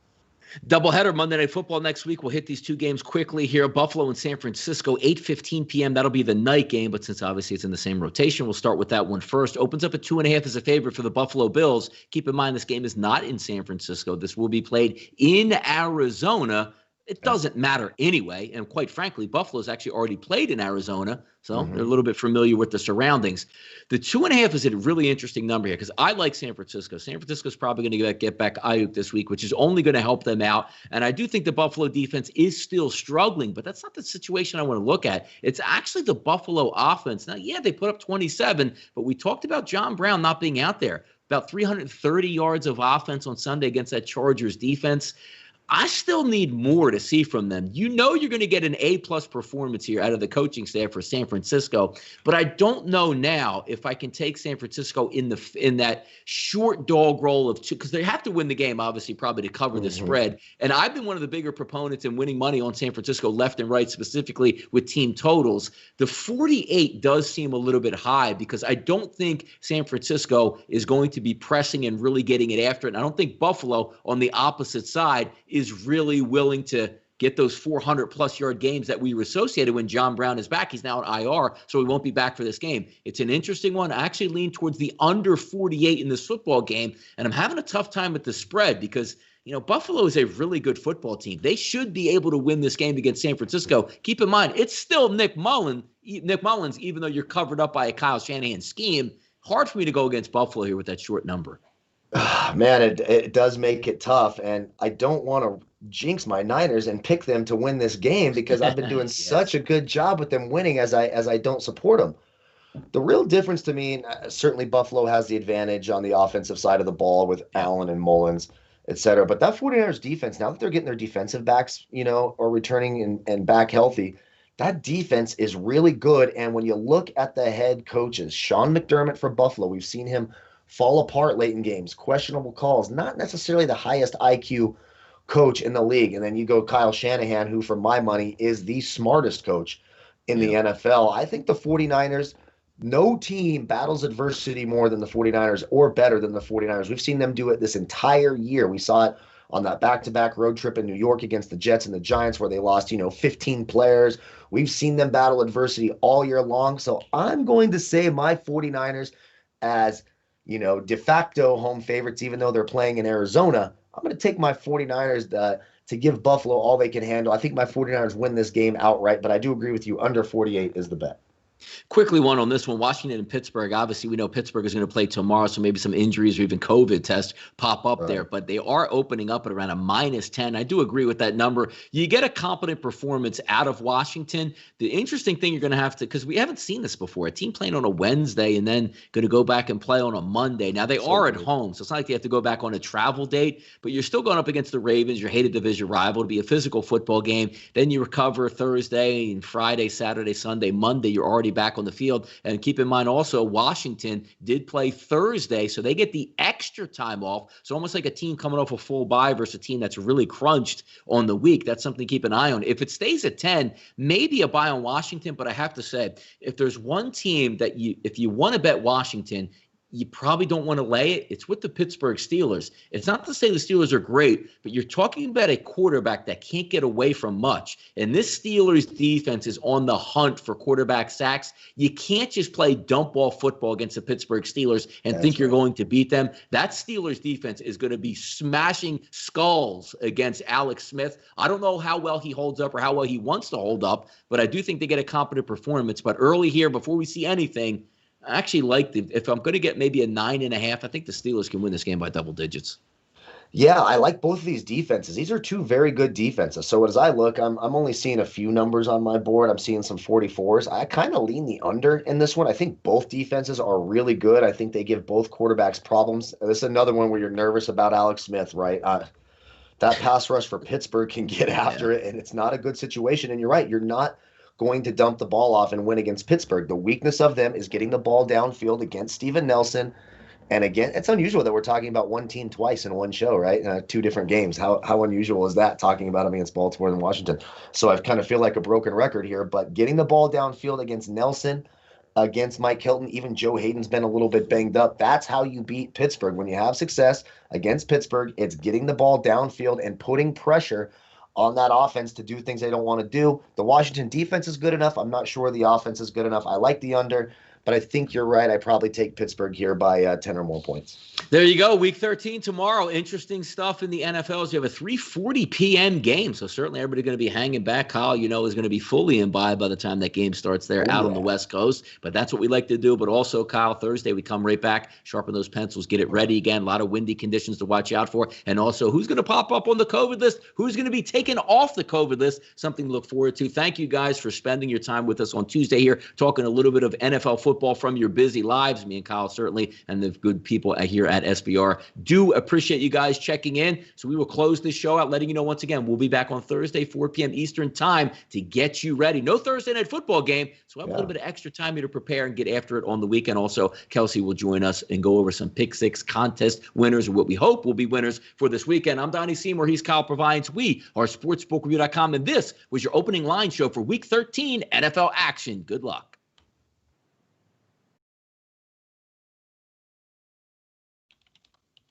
Doubleheader Monday Night Football next week. We'll hit these 2 games quickly here. Buffalo and San Francisco, 8:15 p.m. That'll be the night game, but since obviously it's in the same rotation, we'll start with that one first. Opens up at 2.5 as a favorite for the Buffalo Bills. Keep in mind this game is not in San Francisco. This will be played in Arizona. It doesn't matter anyway. And quite frankly, Buffalo's actually already played in Arizona, so they're a little bit familiar with the surroundings. The 2.5 is a really interesting number here because I like San Francisco. San Francisco's probably going to get back Ayuk this week, which is only going to help them out. And I do think the Buffalo defense is still struggling, but that's not the situation I want to look at. It's actually the Buffalo offense. Now, yeah, they put up 27, but we talked about John Brown not being out there. About 330 yards of offense on Sunday against that Chargers defense. I still need more to see from them. You're going to get an A-plus performance here out of the coaching staff for San Francisco, but I don't know now if I can take San Francisco in that short dog role of 2, because they have to win the game, obviously, probably to cover the spread. And I've been one of the bigger proponents in winning money on San Francisco left and right, specifically with team totals. The 48 does seem a little bit high because I don't think San Francisco is going to be pressing and really getting it after it. And I don't think Buffalo on the opposite side is really willing to get those 400-plus yard games that we were associated when John Brown is back. He's now on IR, so he won't be back for this game. It's an interesting one. I actually lean towards the under 48 in this football game, and I'm having a tough time with the spread because, Buffalo is a really good football team. They should be able to win this game against San Francisco. Keep in mind, it's still Nick Mullins, even though you're covered up by a Kyle Shanahan scheme. Hard for me to go against Buffalo here with that short number. Man, it does make it tough, and I don't want to jinx my Niners and pick them to win this game because I've been doing such a good job with them winning as I don't support them. The real difference to me, certainly Buffalo has the advantage on the offensive side of the ball with Allen and Mullins, et cetera. But that 49ers defense, now that they're getting their defensive backs, are returning and back healthy, that defense is really good. And when you look at the head coaches, Sean McDermott for Buffalo, we've seen him fall apart late in games, questionable calls, not necessarily the highest IQ coach in the league. And then you go Kyle Shanahan, who for my money is the smartest coach in the NFL. I think the 49ers, no team battles adversity more than the 49ers or better than the 49ers. We've seen them do it this entire year. We saw it on that back-to-back road trip in New York against the Jets and the Giants where they lost, 15 players. We've seen them battle adversity all year long. So I'm going to say my 49ers as, de facto home favorites, even though they're playing in Arizona. I'm going to take my 49ers to give Buffalo all they can handle. I think my 49ers win this game outright, but I do agree with you. Under 48 is the bet. Quickly, one on this one, Washington and Pittsburgh. Obviously, we know Pittsburgh is going to play tomorrow, so maybe some injuries or even COVID tests pop up there. But they are opening up at around a -10. I do agree with that number. You get a competent performance out of Washington. The interesting thing you're going to have to, because we haven't seen this before, a team playing on a Wednesday and then going to go back and play on a Monday. Now, they are at home, so it's not like they have to go back on a travel date, but you're still going up against the Ravens, your hated division rival. It'll be a physical football game. Then you recover Thursday and Friday, Saturday, Sunday, Monday. You're already back on the field. And keep in mind also, Washington did play Thursday, so they get the extra time off. So almost like a team coming off a full bye versus a team that's really crunched on the week. That's something to keep an eye on. If it stays at 10, maybe a buy on Washington, but I have to say, if there's one team that if you want to bet Washington, you probably don't want to lay it. It's with the Pittsburgh Steelers. It's not to say the Steelers are great, but you're talking about a quarterback that can't get away from much. And this Steelers defense is on the hunt for quarterback sacks. You can't just play dump ball football against the Pittsburgh Steelers and think you're going to beat them. That Steelers defense is going to be smashing skulls against Alex Smith. I don't know how well he holds up or how well he wants to hold up, but I do think they get a competent performance. But early here, before we see anything, I actually like if I'm going to get maybe a 9.5, I think the Steelers can win this game by double digits. Yeah, I like both of these defenses. These are two very good defenses. So as I look, I'm only seeing a few numbers on my board. I'm seeing some 44s. I kind of lean the under in this one. I think both defenses are really good. I think they give both quarterbacks problems. This is another one where you're nervous about Alex Smith, right? That pass rush for Pittsburgh can get after it, and it's not a good situation. And you're right, you're not going to dump the ball off and win against Pittsburgh. The weakness of them is getting the ball downfield against Steven Nelson. And again, it's unusual that we're talking about one team twice in one show, right? 2 different games. How unusual is that, talking about them against Baltimore and Washington? So I kind of feel like a broken record here, but getting the ball downfield against Nelson, against Mike Hilton, even Joe Hayden's been a little bit banged up. That's how you beat Pittsburgh. When you have success against Pittsburgh, it's getting the ball downfield and putting pressure on that offense to do things they don't want to do. The Washington defense is good enough. I'm not sure the offense is good enough. I like the under, but I think you're right. I probably take Pittsburgh here by 10 or more points. There you go. Week 13 tomorrow. Interesting stuff in the NFL. You have a 3:40 p.m. game, so certainly everybody going to be hanging back. Kyle, is going to be fully imbibed by the time that game starts there out on the West Coast. But that's what we like to do. But also, Kyle, Thursday we come right back, sharpen those pencils, get it ready again. A lot of windy conditions to watch out for. And also, who's going to pop up on the COVID list? Who's going to be taken off the COVID list? Something to look forward to. Thank you guys for spending your time with us on Tuesday here, talking a little bit of NFL football from your busy lives. Me and Kyle certainly, and the good people here at SBR do appreciate you guys checking in. So we will close this show out, letting you know once again, we'll be back on Thursday, 4 p.m. Eastern time to get you ready. No Thursday night football game, so we'll have a little bit of extra time here to prepare and get after it on the weekend. Also, Kelsey will join us and go over some Pick Six contest winners, or what we hope will be winners for this weekend. I'm Donnie Seymour. He's Kyle Purviance. We are SportsbookReview.com, and this was your opening line show for Week 13 NFL action. Good luck.